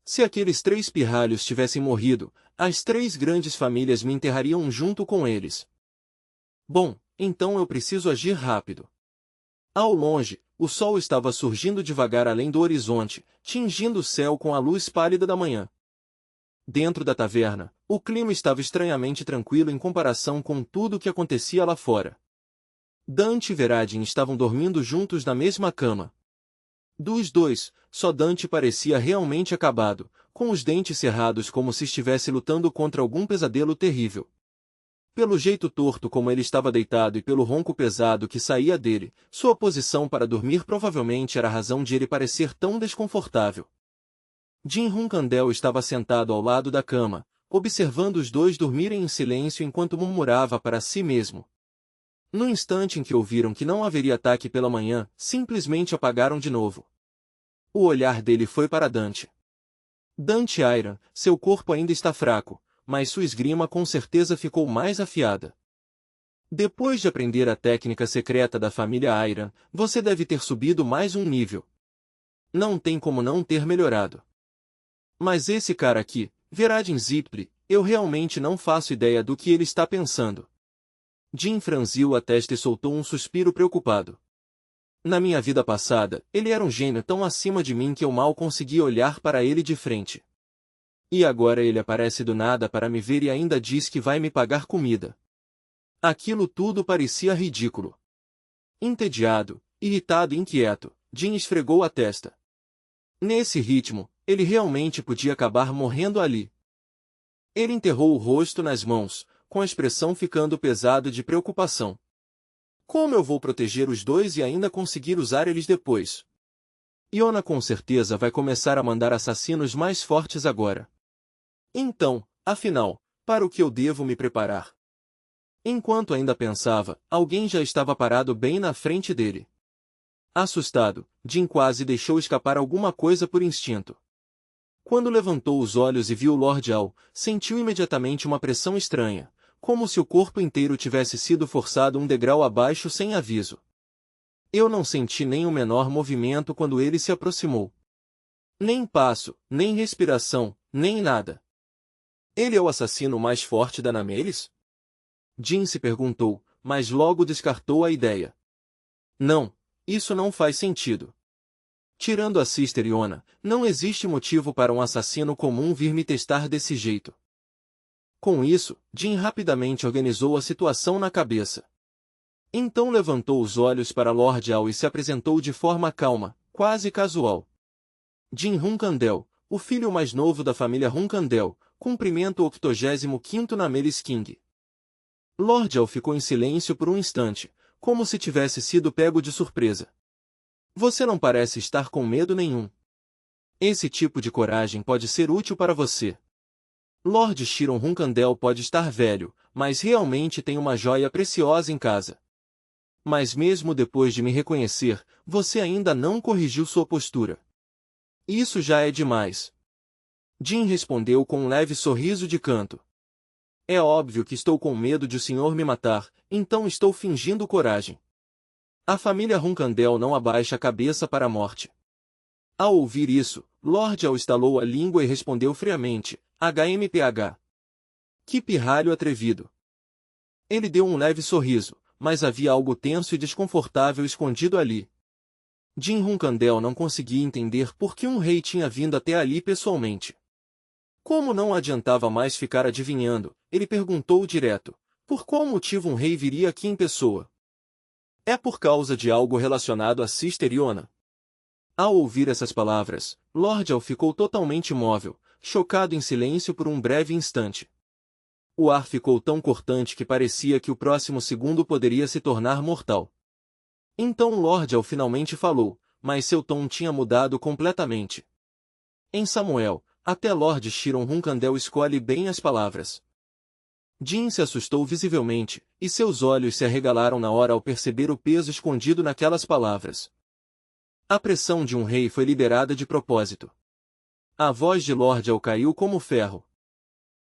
Se aqueles 3 pirralhos tivessem morrido, as 3 grandes famílias me enterrariam junto com eles. Bom, então eu preciso agir rápido. Ao longe, o sol estava surgindo devagar além do horizonte, tingindo o céu com a luz pálida da manhã. Dentro da taverna, o clima estava estranhamente tranquilo em comparação com tudo o que acontecia lá fora. Dante e Veradin estavam dormindo juntos na mesma cama. Dos dois, só Dante parecia realmente acabado, com os dentes cerrados como se estivesse lutando contra algum pesadelo terrível. Pelo jeito torto como ele estava deitado e pelo ronco pesado que saía dele, sua posição para dormir provavelmente era a razão de ele parecer tão desconfortável. Jim Hunkandel estava sentado ao lado da cama, observando os dois dormirem em silêncio enquanto murmurava para si mesmo. No instante em que ouviram que não haveria ataque pela manhã, simplesmente apagaram de novo. O olhar dele foi para Dante. Dante Iron, seu corpo ainda está fraco, mas sua esgrima com certeza ficou mais afiada. Depois de aprender a técnica secreta da família Iron, você deve ter subido mais um nível. Não tem como não ter melhorado. Mas esse cara aqui, Veradin Zipri, eu realmente não faço ideia do que ele está pensando. Jim franziu a testa e soltou um suspiro preocupado. Na minha vida passada, ele era um gênio tão acima de mim que eu mal conseguia olhar para ele de frente. E agora ele aparece do nada para me ver e ainda diz que vai me pagar comida. Aquilo tudo parecia ridículo. Entediado, irritado e inquieto, Jim esfregou a testa. Nesse ritmo, ele realmente podia acabar morrendo ali. Ele enterrou o rosto nas mãos, com a expressão ficando pesado de preocupação. Como eu vou proteger os dois e ainda conseguir usar eles depois? Iona com certeza vai começar a mandar assassinos mais fortes agora. Então, afinal, para o que eu devo me preparar? Enquanto ainda pensava, alguém já estava parado bem na frente dele. Assustado, Jim quase deixou escapar alguma coisa por instinto. Quando levantou os olhos e viu Lord Al, sentiu imediatamente uma pressão estranha, como se o corpo inteiro tivesse sido forçado um degrau abaixo sem aviso. Eu não senti nem o menor movimento quando ele se aproximou. Nem passo, nem respiração, nem nada. Ele é o assassino mais forte da Namelis? Jim se perguntou, mas logo descartou a ideia. Não, isso não faz sentido. Tirando a Sister Iona, não existe motivo para um assassino comum vir me testar desse jeito. Com isso, Jim rapidamente organizou a situação na cabeça. Então levantou os olhos para Lord Al e se apresentou de forma calma, quase casual. Jim Hunkandel, o filho mais novo da família Hunkandel, cumprimenta o 85º Namelis King. Lord Al ficou em silêncio por um instante, como se tivesse sido pego de surpresa. Você não parece estar com medo nenhum. Esse tipo de coragem pode ser útil para você. Lord Chiron Hunkandel pode estar velho, mas realmente tem uma joia preciosa em casa. Mas mesmo depois de me reconhecer, você ainda não corrigiu sua postura. Isso já é demais. Jim respondeu com um leve sorriso de canto. É óbvio que estou com medo de o senhor me matar, então estou fingindo coragem. A família Hunkandel não abaixa a cabeça para a morte. Ao ouvir isso, Lord Al estalou a língua e respondeu friamente, HMPH. Que pirralho atrevido. Ele deu um leve sorriso, mas havia algo tenso e desconfortável escondido ali. Jim Hunkandel não conseguia entender por que um rei tinha vindo até ali pessoalmente. Como não adiantava mais ficar adivinhando, ele perguntou direto, por qual motivo um rei viria aqui em pessoa? É por causa de algo relacionado a Sister Iona. Ao ouvir essas palavras, Lord Al ficou totalmente imóvel, chocado em silêncio por um breve instante. O ar ficou tão cortante que parecia que o próximo segundo poderia se tornar mortal. Então Lord Al finalmente falou, mas seu tom tinha mudado completamente. Em Samuel, até Lord Chiron Hunkandel escolhe bem as palavras. Jin se assustou visivelmente, e seus olhos se arregalaram na hora ao perceber o peso escondido naquelas palavras. A pressão de um rei foi liberada de propósito. A voz de Lord Al caiu como ferro.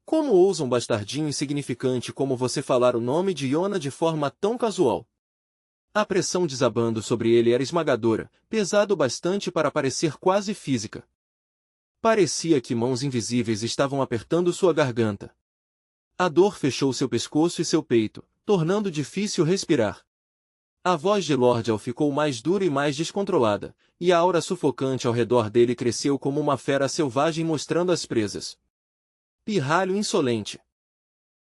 Como ousa um bastardinho insignificante como você falar o nome de Yona de forma tão casual? A pressão desabando sobre ele era esmagadora, pesado bastante para parecer quase física. Parecia que mãos invisíveis estavam apertando sua garganta. A dor fechou seu pescoço e seu peito, tornando difícil respirar. A voz de Lord Al ficou mais dura e mais descontrolada, e a aura sufocante ao redor dele cresceu como uma fera selvagem mostrando as presas. Pirralho insolente!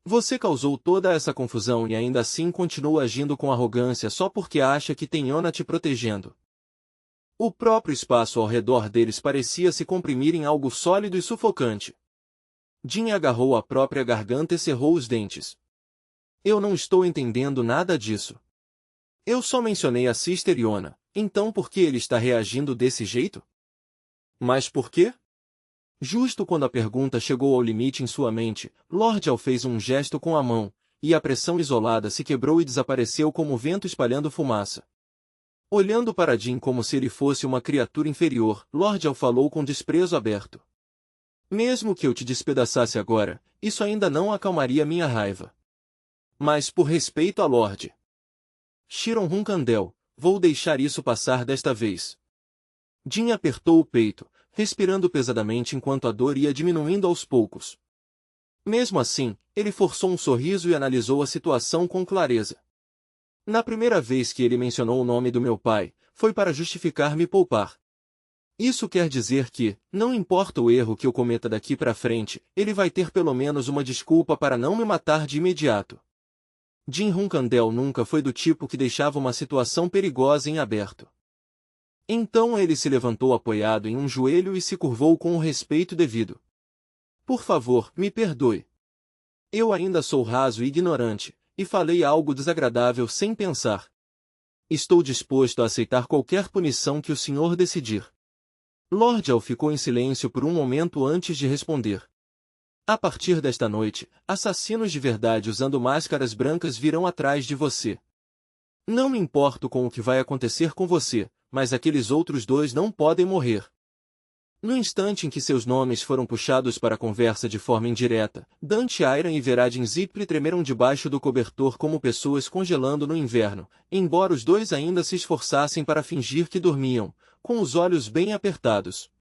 Você causou toda essa confusão e ainda assim continua agindo com arrogância só porque acha que tem Yona te protegendo. O próprio espaço ao redor deles parecia se comprimir em algo sólido e sufocante. Jin agarrou a própria garganta e cerrou os dentes. Eu não estou entendendo nada disso. Eu só mencionei a Sister Yona, então por que ele está reagindo desse jeito? Mas por quê? Justo quando a pergunta chegou ao limite em sua mente, Lord Al fez um gesto com a mão, e a pressão isolada se quebrou e desapareceu como vento espalhando fumaça. Olhando para Jin como se ele fosse uma criatura inferior, Lord Al falou com desprezo aberto. Mesmo que eu te despedaçasse agora, isso ainda não acalmaria minha raiva. Mas por respeito a Lord Shiron Hunkandel, vou deixar isso passar desta vez. Jin apertou o peito, respirando pesadamente enquanto a dor ia diminuindo aos poucos. Mesmo assim, ele forçou um sorriso e analisou a situação com clareza. Na primeira vez que ele mencionou o nome do meu pai, foi para justificar me poupar. Isso quer dizer que, não importa o erro que eu cometa daqui para frente, ele vai ter pelo menos uma desculpa para não me matar de imediato. Jin Hunkandel nunca foi do tipo que deixava uma situação perigosa em aberto. Então ele se levantou apoiado em um joelho e se curvou com o respeito devido. Por favor, me perdoe. Eu ainda sou raso e ignorante, e falei algo desagradável sem pensar. Estou disposto a aceitar qualquer punição que o senhor decidir. Lord Al ficou em silêncio por um momento antes de responder. A partir desta noite, assassinos de verdade usando máscaras brancas virão atrás de você. Não me importo com o que vai acontecer com você, mas aqueles outros dois não podem morrer. No instante em que seus nomes foram puxados para a conversa de forma indireta, Dante Iron e Veradin Zipli tremeram debaixo do cobertor como pessoas congelando no inverno, embora os dois ainda se esforçassem para fingir que dormiam, com os olhos bem apertados.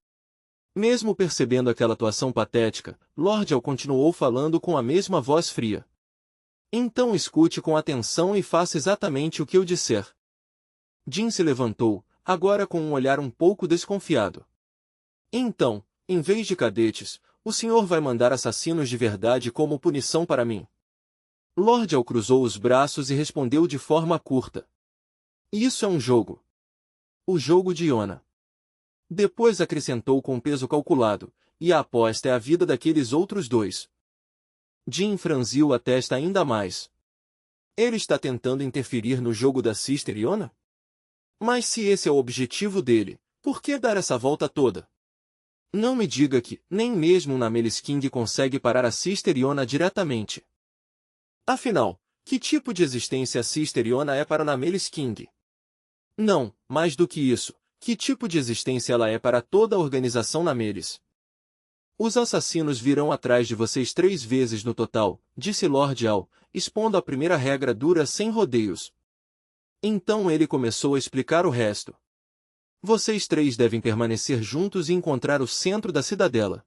Mesmo percebendo aquela atuação patética, Lord Al continuou falando com a mesma voz fria. Então escute com atenção e faça exatamente o que eu disser. Jin se levantou, agora com um olhar um pouco desconfiado. Então, em vez de cadetes, o senhor vai mandar assassinos de verdade como punição para mim? Lord Al cruzou os braços e respondeu de forma curta. Isso é um jogo. O jogo de Yona. Depois acrescentou com peso calculado, e a aposta é a vida daqueles outros dois. Jin franziu a testa ainda mais. Ele está tentando interferir no jogo da Sister Yona? Mas se esse é o objetivo dele, por que dar essa volta toda? Não me diga que, nem mesmo Namelis King consegue parar a Sister Yona diretamente. Afinal, que tipo de existência a Sister Yona é para Namelis King? Não, mais do que isso, que tipo de existência ela é para toda a organização Namelis? Os assassinos virão atrás de vocês 3 vezes no total, disse Lord Al, expondo a primeira regra dura sem rodeios. Então ele começou a explicar o resto. Vocês 3 devem permanecer juntos e encontrar o centro da cidadela.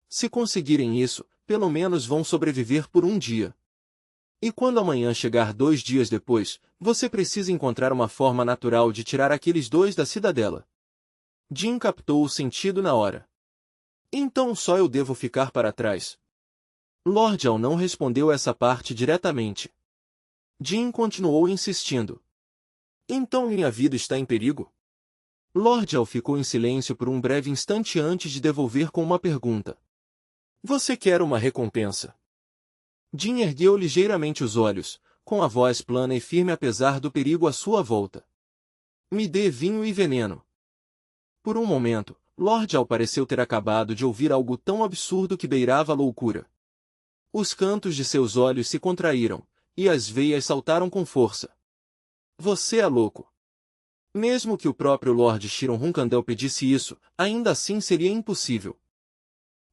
Se conseguirem isso, pelo menos vão sobreviver por um dia. E quando amanhã chegar 2 dias depois, você precisa encontrar uma forma natural de tirar aqueles 2 da cidadela. Jin captou o sentido na hora. Então só eu devo ficar para trás. Lord Al não respondeu essa parte diretamente. Jin continuou insistindo. Então minha vida está em perigo? Lord Al ficou em silêncio por um breve instante antes de devolver com uma pergunta. Você quer uma recompensa? Jin ergueu ligeiramente os olhos, com a voz plana e firme apesar do perigo à sua volta. Me dê vinho e veneno. Por um momento, Lord Al pareceu ter acabado de ouvir algo tão absurdo que beirava a loucura. Os cantos de seus olhos se contraíram, e as veias saltaram com força. Você é louco. Mesmo que o próprio Lord Chiron Huncandel pedisse isso, ainda assim seria impossível.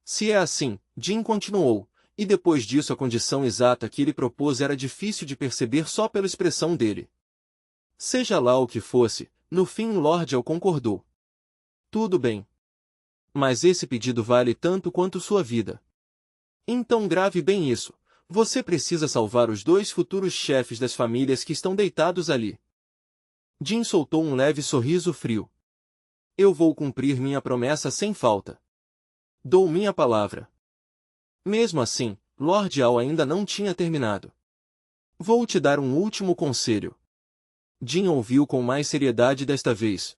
Se é assim, Jin continuou, e depois disso a condição exata que ele propôs era difícil de perceber só pela expressão dele. Seja lá o que fosse, no fim Lord El concordou. Tudo bem. Mas esse pedido vale tanto quanto sua vida. Então grave bem isso. Você precisa salvar os 2 futuros chefes das famílias que estão deitados ali. Jin soltou um leve sorriso frio. Eu vou cumprir minha promessa sem falta. Dou minha palavra. Mesmo assim, Lord Al ainda não tinha terminado. Vou te dar um último conselho. Jin ouviu com mais seriedade desta vez.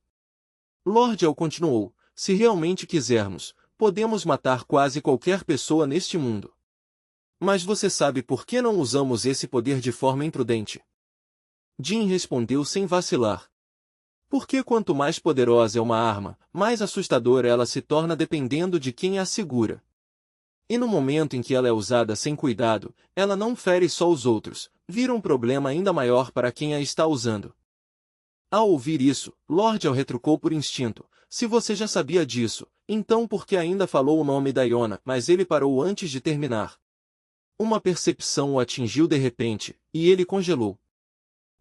Lord Al continuou, se realmente quisermos, podemos matar quase qualquer pessoa neste mundo. Mas você sabe por que não usamos esse poder de forma imprudente? Jin respondeu sem vacilar. Porque quanto mais poderosa é uma arma, mais assustadora ela se torna dependendo de quem a segura. E no momento em que ela é usada sem cuidado, ela não fere só os outros, vira um problema ainda maior para quem a está usando. Ao ouvir isso, Lord El retrucou por instinto, se você já sabia disso, então por que ainda falou o nome da Iona? Mas ele parou antes de terminar. Uma percepção o atingiu de repente, e ele congelou.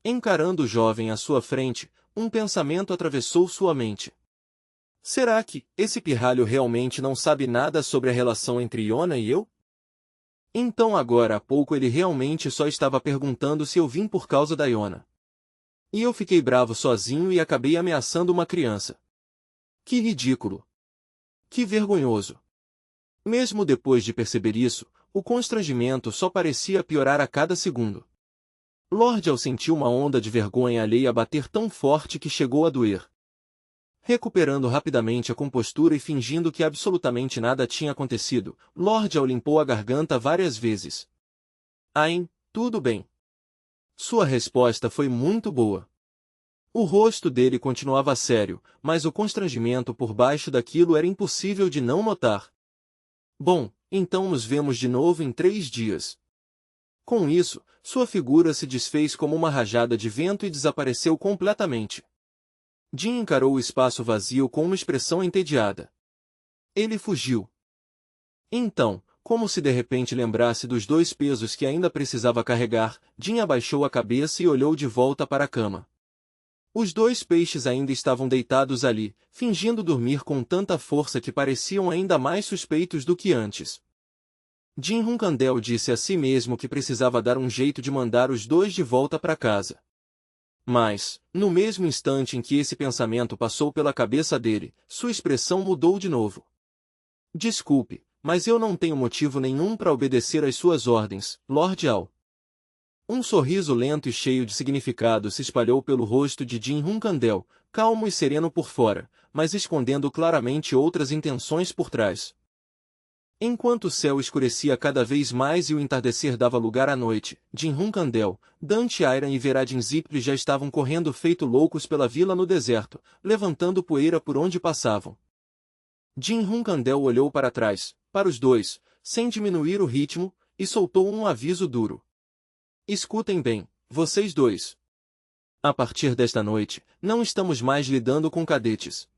Encarando o jovem à sua frente, um pensamento atravessou sua mente. Será que esse pirralho realmente não sabe nada sobre a relação entre Iona e eu? Então agora há pouco ele realmente só estava perguntando se eu vim por causa da Iona. E eu fiquei bravo sozinho e acabei ameaçando uma criança. Que ridículo! Que vergonhoso! Mesmo depois de perceber isso, o constrangimento só parecia piorar a cada segundo. Lord El sentiu uma onda de vergonha alheia bater tão forte que chegou a doer. Recuperando rapidamente a compostura e fingindo que absolutamente nada tinha acontecido, Lord El limpou a garganta várias vezes. Ain, tudo bem. Sua resposta foi muito boa. O rosto dele continuava sério, mas o constrangimento por baixo daquilo era impossível de não notar. Bom, então nos vemos de novo em 3 dias. Com isso, sua figura se desfez como uma rajada de vento e desapareceu completamente. Jin encarou o espaço vazio com uma expressão entediada. Ele fugiu. Então, como se de repente lembrasse dos 2 pesos que ainda precisava carregar, Jin abaixou a cabeça e olhou de volta para a cama. Os 2 peixes ainda estavam deitados ali, fingindo dormir com tanta força que pareciam ainda mais suspeitos do que antes. Jin Huncandel disse a si mesmo que precisava dar um jeito de mandar os 2 de volta para casa. Mas, no mesmo instante em que esse pensamento passou pela cabeça dele, sua expressão mudou de novo. Desculpe, mas eu não tenho motivo nenhum para obedecer às suas ordens, Lord Al. Um sorriso lento e cheio de significado se espalhou pelo rosto de Jin Huncandel, calmo e sereno por fora, mas escondendo claramente outras intenções por trás. Enquanto o céu escurecia cada vez mais e o entardecer dava lugar à noite, Jin Huncandel, Dante Iron e Veradin Zipli já estavam correndo feito loucos pela vila no deserto, levantando poeira por onde passavam. Jin Huncandel olhou para trás, para os 2, sem diminuir o ritmo, e soltou um aviso duro. Escutem bem, vocês 2. A partir desta noite, não estamos mais lidando com cadetes.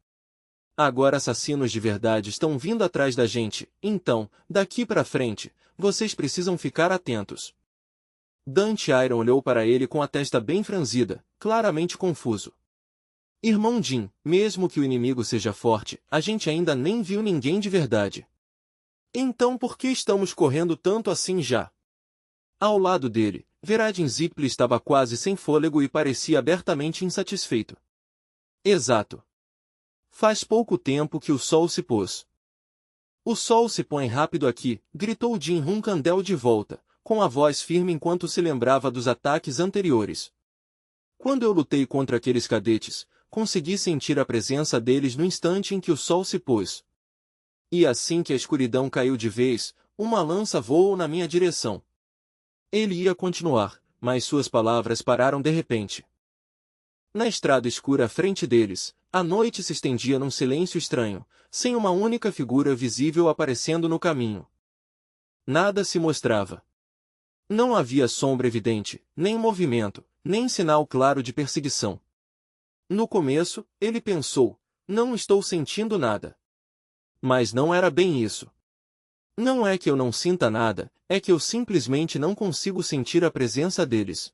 Agora assassinos de verdade estão vindo atrás da gente, então, daqui para frente, vocês precisam ficar atentos. Dante Iron olhou para ele com a testa bem franzida, claramente confuso. Irmão Jin, mesmo que o inimigo seja forte, a gente ainda nem viu ninguém de verdade. Então por que estamos correndo tanto assim já? Ao lado dele, Veradin Zipli estava quase sem fôlego e parecia abertamente insatisfeito. Exato. Faz pouco tempo que o sol se pôs. O sol se põe rápido aqui, gritou Jin Huncandel de volta, com a voz firme enquanto se lembrava dos ataques anteriores. Quando eu lutei contra aqueles cadetes, consegui sentir a presença deles no instante em que o sol se pôs. E assim que a escuridão caiu de vez, uma lança voou na minha direção. Ele ia continuar, mas suas palavras pararam de repente. Na estrada escura à frente deles, a noite se estendia num silêncio estranho, sem uma única figura visível aparecendo no caminho. Nada se mostrava. Não havia sombra evidente, nem movimento, nem sinal claro de perseguição. No começo, ele pensou, não estou sentindo nada. Mas não era bem isso. Não é que eu não sinta nada, é que eu simplesmente não consigo sentir a presença deles.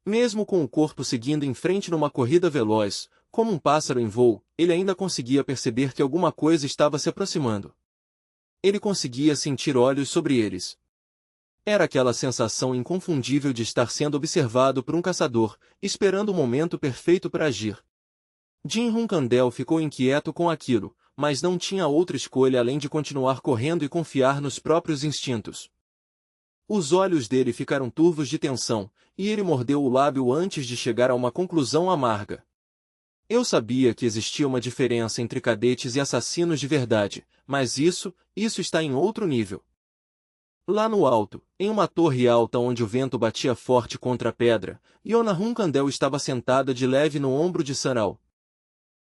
Mesmo com o corpo seguindo em frente numa corrida veloz, como um pássaro em voo, ele ainda conseguia perceber que alguma coisa estava se aproximando. Ele conseguia sentir olhos sobre eles. Era aquela sensação inconfundível de estar sendo observado por um caçador, esperando o momento perfeito para agir. Jim Hunkandel ficou inquieto com aquilo, mas não tinha outra escolha além de continuar correndo e confiar nos próprios instintos. Os olhos dele ficaram turvos de tensão, e ele mordeu o lábio antes de chegar a uma conclusão amarga. Eu sabia que existia uma diferença entre cadetes e assassinos de verdade, mas isso está em outro nível. Lá no alto, em uma torre alta onde o vento batia forte contra a pedra, Yona Hunkandel estava sentada de leve no ombro de Sarau.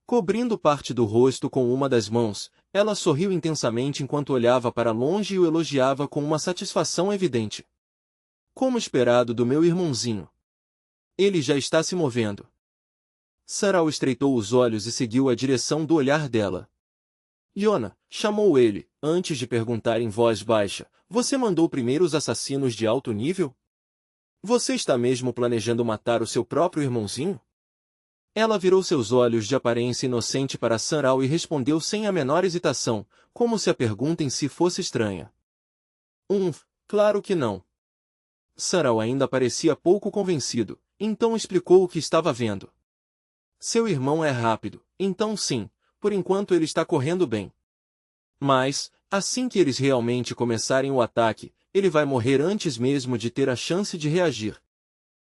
Cobrindo parte do rosto com uma das mãos, ela sorriu intensamente enquanto olhava para longe e o elogiava com uma satisfação evidente. Como esperado do meu irmãozinho. Ele já está se movendo. Sarau estreitou os olhos e seguiu a direção do olhar dela. Yona, chamou ele, antes de perguntar em voz baixa, você mandou primeiro os assassinos de alto nível? Você está mesmo planejando matar o seu próprio irmãozinho? Ela virou seus olhos de aparência inocente para Sarau e respondeu sem a menor hesitação, como se a pergunta em si fosse estranha. Claro que não. Sarau ainda parecia pouco convencido, então explicou o que estava vendo. Seu irmão é rápido, então sim, por enquanto ele está correndo bem. Mas, assim que eles realmente começarem o ataque, ele vai morrer antes mesmo de ter a chance de reagir.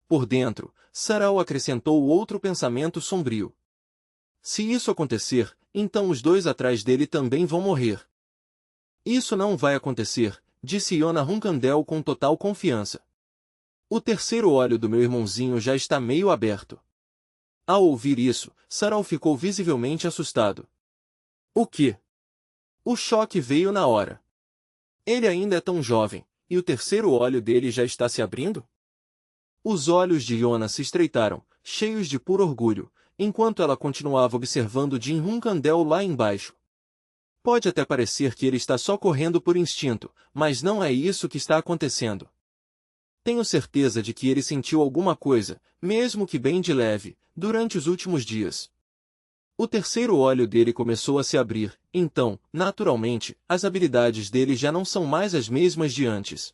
Por dentro, Sarau acrescentou outro pensamento sombrio. Se isso acontecer, então os dois atrás dele também vão morrer. Isso não vai acontecer, disse Yona Hunkandel com total confiança. O terceiro olho do meu irmãozinho já está meio aberto. Ao ouvir isso, Sarau ficou visivelmente assustado. O quê? O choque veio na hora. Ele ainda é tão jovem, e o terceiro olho dele já está se abrindo? Os olhos de Yona se estreitaram, cheios de puro orgulho, enquanto ela continuava observando Jim Hunkandel lá embaixo. Pode até parecer que ele está só correndo por instinto, mas não é isso que está acontecendo. Tenho certeza de que ele sentiu alguma coisa, mesmo que bem de leve, durante os últimos dias. O terceiro olho dele começou a se abrir, então, naturalmente, as habilidades dele já não são mais as mesmas de antes.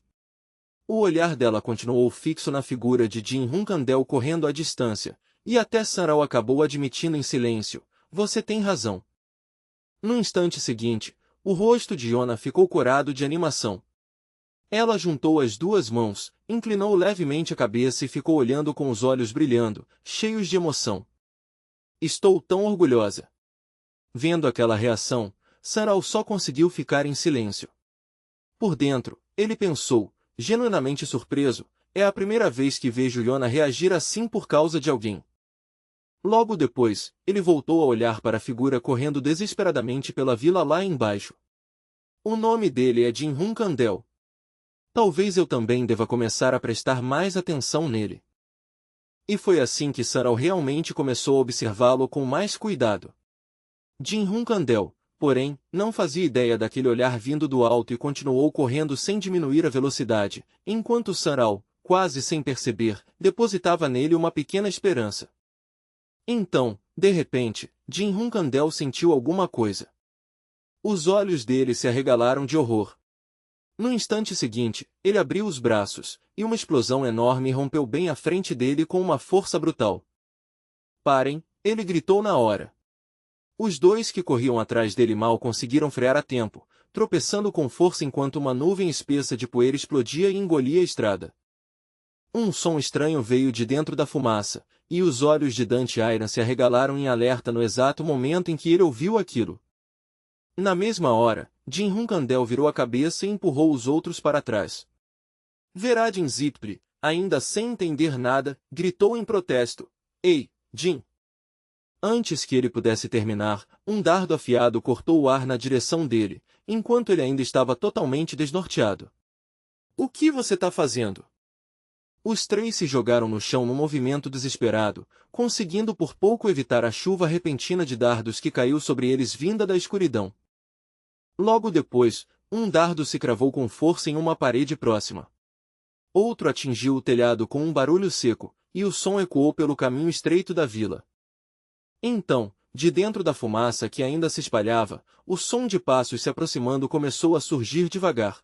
O olhar dela continuou fixo na figura de Jim Hunkandel correndo à distância, e até Sarau acabou admitindo em silêncio, você tem razão. No instante seguinte, o rosto de Yona ficou corado de animação. Ela juntou as duas mãos, inclinou levemente a cabeça e ficou olhando com os olhos brilhando, cheios de emoção. Estou tão orgulhosa. Vendo aquela reação, Sarau só conseguiu ficar em silêncio. Por dentro, ele pensou, genuinamente surpreso, é a primeira vez que vejo Yona reagir assim por causa de alguém. Logo depois, ele voltou a olhar para a figura correndo desesperadamente pela vila lá embaixo. O nome dele é Jim Hunkandel. Talvez eu também deva começar a prestar mais atenção nele. E foi assim que Sarau realmente começou a observá-lo com mais cuidado. Jim Hunkandel, porém, não fazia ideia daquele olhar vindo do alto e continuou correndo sem diminuir a velocidade, enquanto Sarau, quase sem perceber, depositava nele uma pequena esperança. Então, de repente, Jim Hunkandel sentiu alguma coisa. Os olhos dele se arregalaram de horror. No instante seguinte, ele abriu os braços, e uma explosão enorme rompeu bem à frente dele com uma força brutal. Parem, ele gritou na hora. Os dois que corriam atrás dele mal conseguiram frear a tempo, tropeçando com força enquanto uma nuvem espessa de poeira explodia e engolia a estrada. Um som estranho veio de dentro da fumaça, e os olhos de Dante Iron se arregalaram em alerta no exato momento em que ele ouviu aquilo. Na mesma hora, Jim Hunkandel virou a cabeça e empurrou os outros para trás. Veradin Zitpri, ainda sem entender nada, gritou em protesto. Ei, Jim! Antes que ele pudesse terminar, um dardo afiado cortou o ar na direção dele, enquanto ele ainda estava totalmente desnorteado. O que você tá fazendo? Os três se jogaram no chão num movimento desesperado, conseguindo por pouco evitar a chuva repentina de dardos que caiu sobre eles vinda da escuridão. Logo depois, um dardo se cravou com força em uma parede próxima. Outro atingiu o telhado com um barulho seco, e o som ecoou pelo caminho estreito da vila. Então, de dentro da fumaça que ainda se espalhava, o som de passos se aproximando começou a surgir devagar.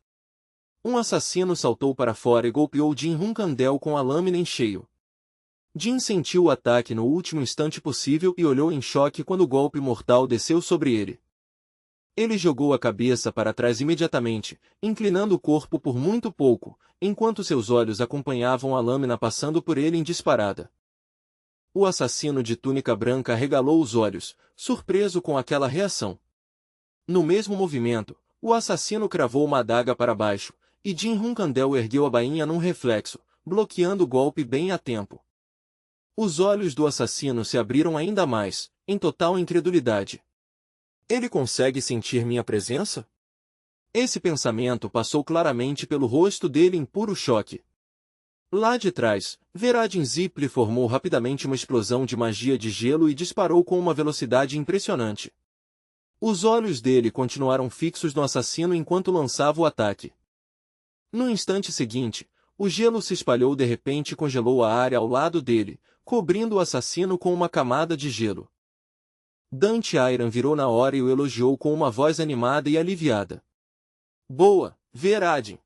Um assassino saltou para fora e golpeou Jin Hunkandel com a lâmina em cheio. Jin sentiu o ataque no último instante possível e olhou em choque quando o golpe mortal desceu sobre ele. Ele jogou a cabeça para trás imediatamente, inclinando o corpo por muito pouco, enquanto seus olhos acompanhavam a lâmina passando por ele em disparada. O assassino de túnica branca arregalou os olhos, surpreso com aquela reação. No mesmo movimento, o assassino cravou uma adaga para baixo, e Jin Hunkandel ergueu a bainha num reflexo, bloqueando o golpe bem a tempo. Os olhos do assassino se abriram ainda mais, em total incredulidade. Ele consegue sentir minha presença? Esse pensamento passou claramente pelo rosto dele em puro choque. Lá de trás, Veradin Zipli formou rapidamente uma explosão de magia de gelo e disparou com uma velocidade impressionante. Os olhos dele continuaram fixos no assassino enquanto lançava o ataque. No instante seguinte, o gelo se espalhou de repente e congelou a área ao lado dele, cobrindo o assassino com uma camada de gelo. Dante Iron virou na hora e o elogiou com uma voz animada e aliviada. Boa, Veradin!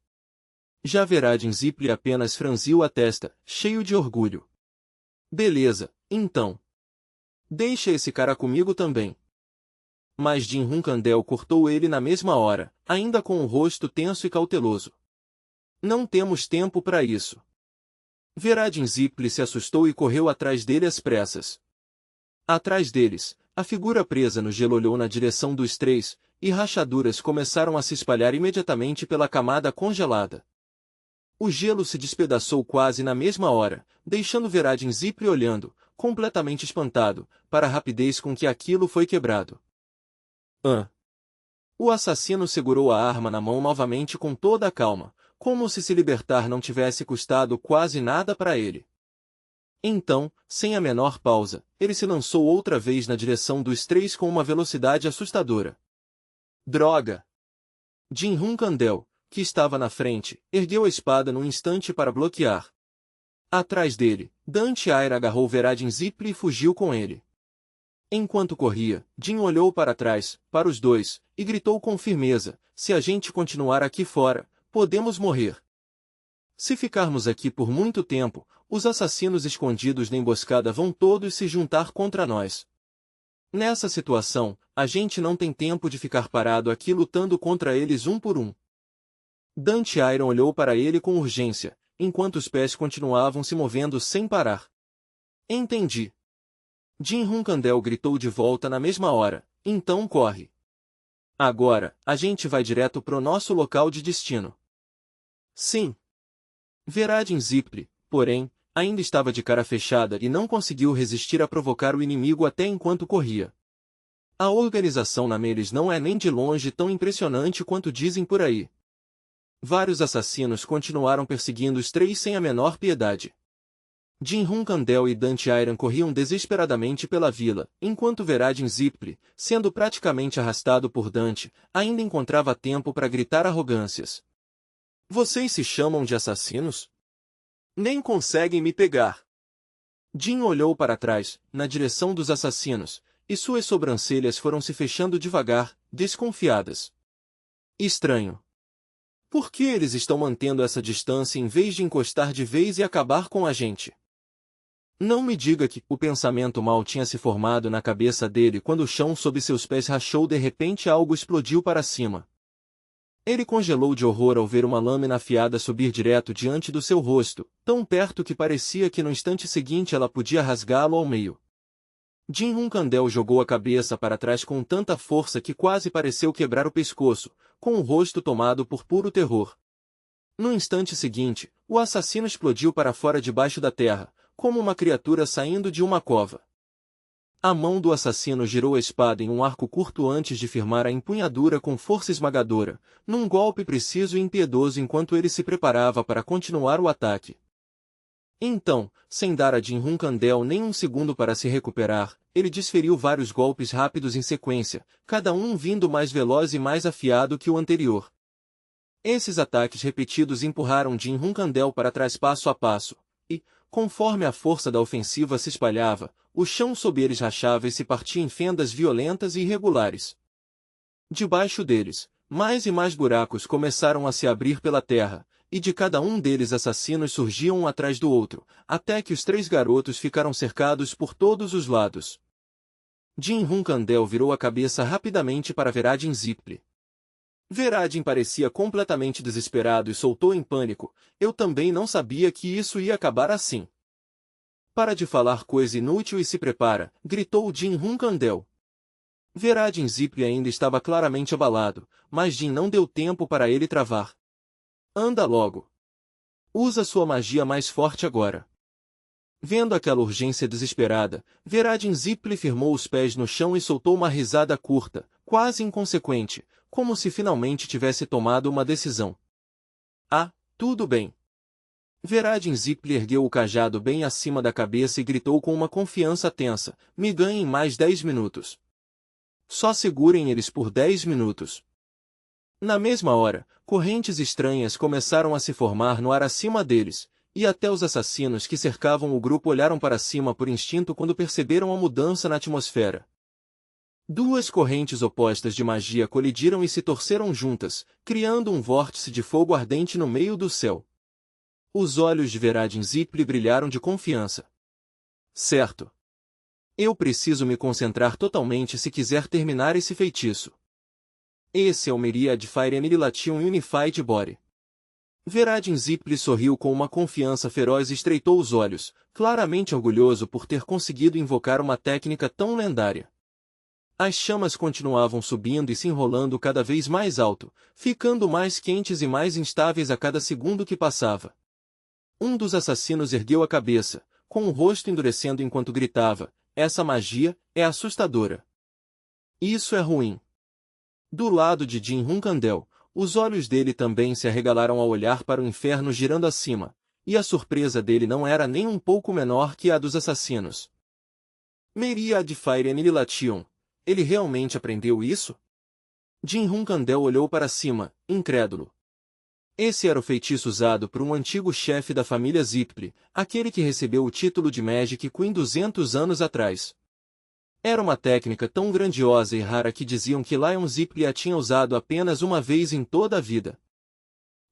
Já Veradin Zipli apenas franziu a testa, cheio de orgulho. Beleza, então. Deixa esse cara comigo também. Mas Jin Hunkandel cortou ele na mesma hora, ainda com o rosto tenso e cauteloso. Não temos tempo para isso. Veradin Zipli se assustou e correu atrás dele às pressas. Atrás deles, a figura presa no gelo olhou na direção dos três, e rachaduras começaram a se espalhar imediatamente pela camada congelada. O gelo se despedaçou quase na mesma hora, deixando Veradin Zipli olhando, completamente espantado, para a rapidez com que aquilo foi quebrado. O assassino segurou a arma na mão novamente com toda a calma, como se libertar não tivesse custado quase nada para ele. Então, sem a menor pausa, ele se lançou outra vez na direção dos três com uma velocidade assustadora. Droga! Jin Hunkandel, que estava na frente, ergueu a espada num instante para bloquear. Atrás dele, Dante Aira agarrou Veradin Zipli e fugiu com ele. Enquanto corria, Jin olhou para trás, para os dois, e gritou com firmeza, se a gente continuar aqui fora, podemos morrer. Se ficarmos aqui por muito tempo, os assassinos escondidos na emboscada vão todos se juntar contra nós. Nessa situação, a gente não tem tempo de ficar parado aqui lutando contra eles um por um. Dante Iron olhou para ele com urgência, enquanto os pés continuavam se movendo sem parar. Entendi. Jin Hunkandel gritou de volta na mesma hora, então corre. Agora, a gente vai direto pro nosso local de destino. Sim. Veradin Zipli, porém, ainda estava de cara fechada e não conseguiu resistir a provocar o inimigo até enquanto corria. A organização na Melis não é nem de longe tão impressionante quanto dizem por aí. Vários assassinos continuaram perseguindo os três sem a menor piedade. Jin Hunkandel e Dante Iron corriam desesperadamente pela vila, enquanto Veradin Zipli, sendo praticamente arrastado por Dante, ainda encontrava tempo para gritar arrogâncias. Vocês se chamam de assassinos? Nem conseguem me pegar. Jin olhou para trás, na direção dos assassinos, e suas sobrancelhas foram se fechando devagar, desconfiadas. Estranho. Por que eles estão mantendo essa distância em vez de encostar de vez e acabar com a gente? Não me diga que o pensamento mal tinha se formado na cabeça dele quando o chão sob seus pés rachou de repente e algo explodiu para cima. Ele congelou de horror ao ver uma lâmina afiada subir direto diante do seu rosto, tão perto que parecia que no instante seguinte ela podia rasgá-lo ao meio. Jin Hunkandel jogou a cabeça para trás com tanta força que quase pareceu quebrar o pescoço, com o rosto tomado por puro terror. No instante seguinte, o assassino explodiu para fora debaixo da terra, como uma criatura saindo de uma cova. A mão do assassino girou a espada em um arco curto antes de firmar a empunhadura com força esmagadora, num golpe preciso e impiedoso enquanto ele se preparava para continuar o ataque. Então, sem dar a Jin Hunkandel nem um segundo para se recuperar, ele desferiu vários golpes rápidos em sequência, cada um vindo mais veloz e mais afiado que o anterior. Esses ataques repetidos empurraram Jin Hunkandel para trás passo a passo, e, conforme a força da ofensiva se espalhava, o chão sob eles rachava e se partia em fendas violentas e irregulares. Debaixo deles, mais e mais buracos começaram a se abrir pela terra, e de cada um deles assassinos surgiam um atrás do outro, até que os 3 garotos ficaram cercados por todos os lados. Jin Hunkandel virou a cabeça rapidamente para Veradin Zipli. Veradin parecia completamente desesperado e soltou em pânico: "Eu também não sabia que isso ia acabar assim." "Para de falar coisa inútil e se prepara", gritou Jin Hunkandel. Veradin Zipli ainda estava claramente abalado, mas Jin não deu tempo para ele travar. "Anda logo. Usa sua magia mais forte agora." Vendo aquela urgência desesperada, Veradin Zipli firmou os pés no chão e soltou uma risada curta, quase inconsequente, como se finalmente tivesse tomado uma decisão. "Ah, tudo bem." Veradin Zipli ergueu o cajado bem acima da cabeça e gritou com uma confiança tensa: "Me ganhem mais 10 minutos. Só segurem eles por 10 minutos." Na mesma hora, correntes estranhas começaram a se formar no ar acima deles, e até os assassinos que cercavam o grupo olharam para cima por instinto quando perceberam a mudança na atmosfera. 2 correntes opostas de magia colidiram e se torceram juntas, criando um vórtice de fogo ardente no meio do céu. Os olhos de Veradin Zipli brilharam de confiança. "Certo. Eu preciso me concentrar totalmente se quiser terminar esse feitiço. Esse é o Myriad Fire Emilation Unified Body." Veradin Zipli sorriu com uma confiança feroz e estreitou os olhos, claramente orgulhoso por ter conseguido invocar uma técnica tão lendária. As chamas continuavam subindo e se enrolando cada vez mais alto, ficando mais quentes e mais instáveis a cada segundo que passava. Um dos assassinos ergueu a cabeça, com o rosto endurecendo enquanto gritava: "Essa magia é assustadora. Isso é ruim." Do lado de Jin Hunkandel, os olhos dele também se arregalaram ao olhar para o inferno girando acima, e a surpresa dele não era nem um pouco menor que a dos assassinos. "Myriad Fire Annihilation. Ele realmente aprendeu isso?" Jin Hunkandel olhou para cima, incrédulo. Esse era o feitiço usado por um antigo chefe da família Zipli, aquele que recebeu o título de Magic Queen 200 anos atrás. Era uma técnica tão grandiosa e rara que diziam que Lion Zipli a tinha usado apenas uma vez em toda a vida.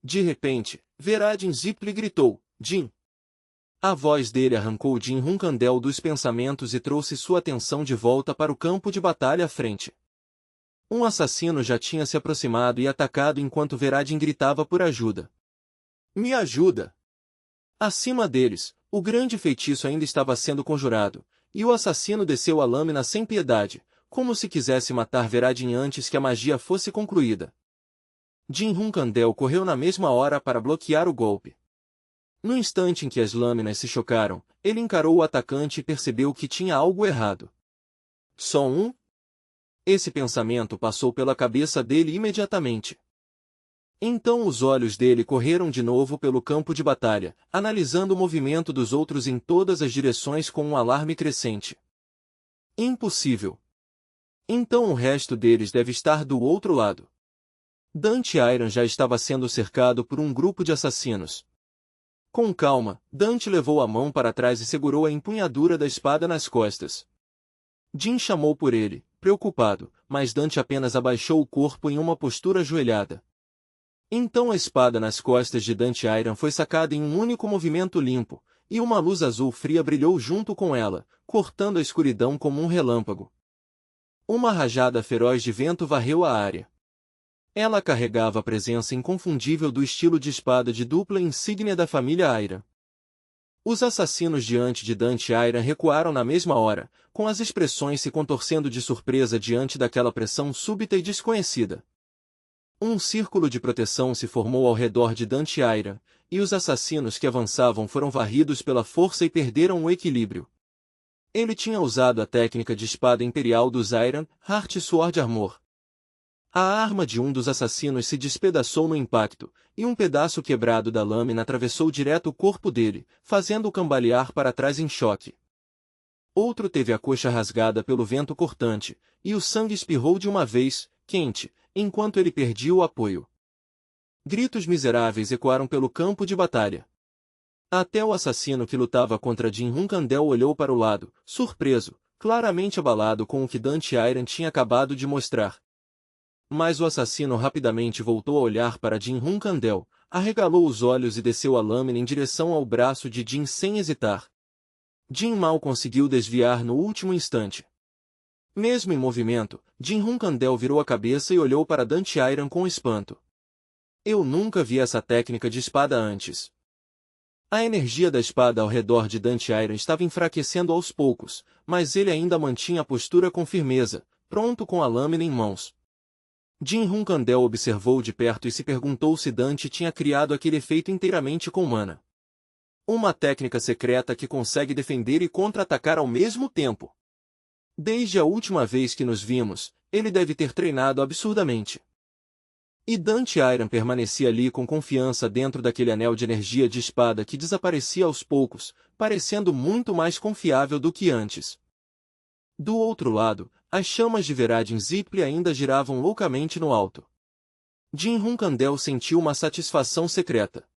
De repente, Veradin Zipli gritou: "Jin!" A voz dele arrancou Jin Hunkandel dos pensamentos e trouxe sua atenção de volta para o campo de batalha à frente. Um assassino já tinha se aproximado e atacado enquanto Veradin gritava por ajuda. "Me ajuda!" Acima deles, o grande feitiço ainda estava sendo conjurado, e o assassino desceu a lâmina sem piedade, como se quisesse matar Veradin antes que a magia fosse concluída. Jin Hunkandel correu na mesma hora para bloquear o golpe. No instante em que as lâminas se chocaram, ele encarou o atacante e percebeu que tinha algo errado. "Só um?" Esse pensamento passou pela cabeça dele imediatamente. Então os olhos dele correram de novo pelo campo de batalha, analisando o movimento dos outros em todas as direções com um alarme crescente. Impossível. Então o resto deles deve estar do outro lado. Dante Iron já estava sendo cercado por um grupo de assassinos. Com calma, Dante levou a mão para trás e segurou a empunhadura da espada nas costas. Jin chamou por ele, preocupado, mas Dante apenas abaixou o corpo em uma postura ajoelhada. Então a espada nas costas de Dante Iron foi sacada em um único movimento limpo, e uma luz azul fria brilhou junto com ela, cortando a escuridão como um relâmpago. Uma rajada feroz de vento varreu a área. Ela carregava a presença inconfundível do estilo de espada de dupla insígnia da família Iron. Os assassinos diante de Dante Iron recuaram na mesma hora, com as expressões se contorcendo de surpresa diante daquela pressão súbita e desconhecida. Um círculo de proteção se formou ao redor de Dante Iron, e os assassinos que avançavam foram varridos pela força e perderam o equilíbrio. Ele tinha usado a técnica de espada imperial dos Iron Heart Sword Armor. A arma de um dos assassinos se despedaçou no impacto, e um pedaço quebrado da lâmina atravessou direto o corpo dele, fazendo-o cambalear para trás em choque. Outro teve a coxa rasgada pelo vento cortante, e o sangue espirrou de uma vez, quente, enquanto ele perdia o apoio. Gritos miseráveis ecoaram pelo campo de batalha. Até o assassino que lutava contra Jin Hunkandel olhou para o lado, surpreso, claramente abalado com o que Dante Iron tinha acabado de mostrar. Mas o assassino rapidamente voltou a olhar para Jin Hunkandel, arregalou os olhos e desceu a lâmina em direção ao braço de Jin sem hesitar. Jin mal conseguiu desviar no último instante. Mesmo em movimento, Jin Hunkandel virou a cabeça e olhou para Dante Iron com espanto. Eu nunca vi essa técnica de espada antes. A energia da espada ao redor de Dante Iron estava enfraquecendo aos poucos, mas ele ainda mantinha a postura com firmeza, pronto com a lâmina em mãos. Jin Hunkandel observou de perto e se perguntou se Dante tinha criado aquele efeito inteiramente com mana. Uma técnica secreta que consegue defender e contra-atacar ao mesmo tempo. Desde a última vez que nos vimos, ele deve ter treinado absurdamente. E Dante Iron permanecia ali com confiança dentro daquele anel de energia de espada que desaparecia aos poucos, parecendo muito mais confiável do que antes. Do outro lado, as chamas de Veradin Zipli ainda giravam loucamente no alto. Jin Hunkandel sentiu uma satisfação secreta.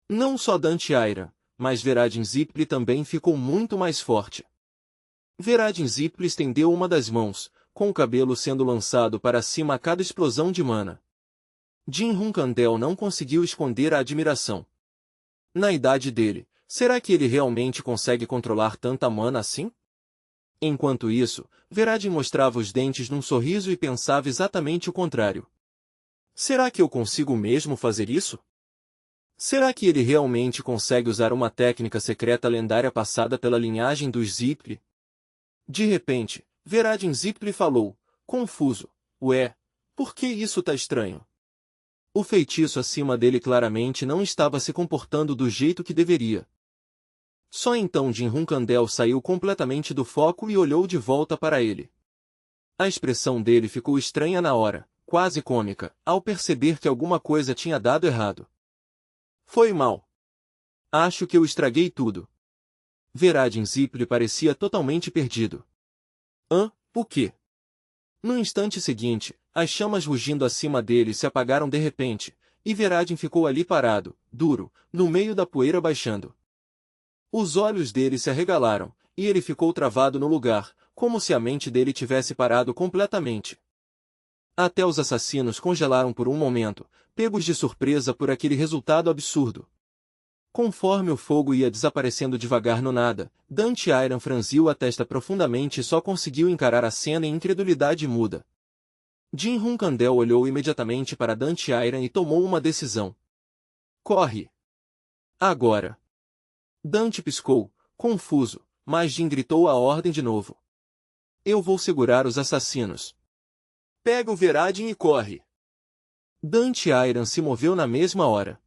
Não só Dante Iron, mas Veradin Zipli também ficou muito mais forte. Veradin Zipli estendeu uma das mãos, com o cabelo sendo lançado para cima a cada explosão de mana. Jin Hunkandel não conseguiu esconder a admiração. Na idade dele, será que ele realmente consegue controlar tanta mana assim? Enquanto isso, Veradin mostrava os dentes num sorriso e pensava exatamente o contrário. Será que eu consigo mesmo fazer isso? Será que ele realmente consegue usar uma técnica secreta lendária passada pela linhagem dos Zipli? De repente, Veradin Zipli falou, confuso, ué, por que isso tá estranho? O feitiço acima dele claramente não estava se comportando do jeito que deveria. Só então Jin Hunkandel saiu completamente do foco e olhou de volta para ele. A expressão dele ficou estranha na hora, quase cômica, ao perceber que alguma coisa tinha dado errado. Foi mal. Acho que eu estraguei tudo. Veradin Zipli parecia totalmente perdido. O quê? No instante seguinte, as chamas rugindo acima dele se apagaram de repente, e Veradin ficou ali parado, duro, no meio da poeira baixando. Os olhos dele se arregalaram, e ele ficou travado no lugar, como se a mente dele tivesse parado completamente. Até os assassinos congelaram por um momento, pegos de surpresa por aquele resultado absurdo. Conforme o fogo ia desaparecendo devagar no nada, Dante Iron franziu a testa profundamente e só conseguiu encarar a cena em incredulidade muda. Jin Hunkandel olhou imediatamente para Dante Iron e tomou uma decisão. Corre! Agora! Dante piscou, confuso, mas Jin gritou a ordem de novo. Eu vou segurar os assassinos. Pega o Veradin e corre! Dante Iron se moveu na mesma hora.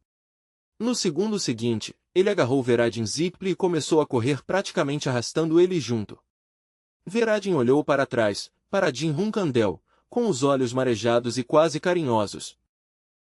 No segundo seguinte, ele agarrou Veradin Zipli e começou a correr praticamente arrastando ele junto. Veradin olhou para trás, para Jin Hunkandel, com os olhos marejados e quase carinhosos.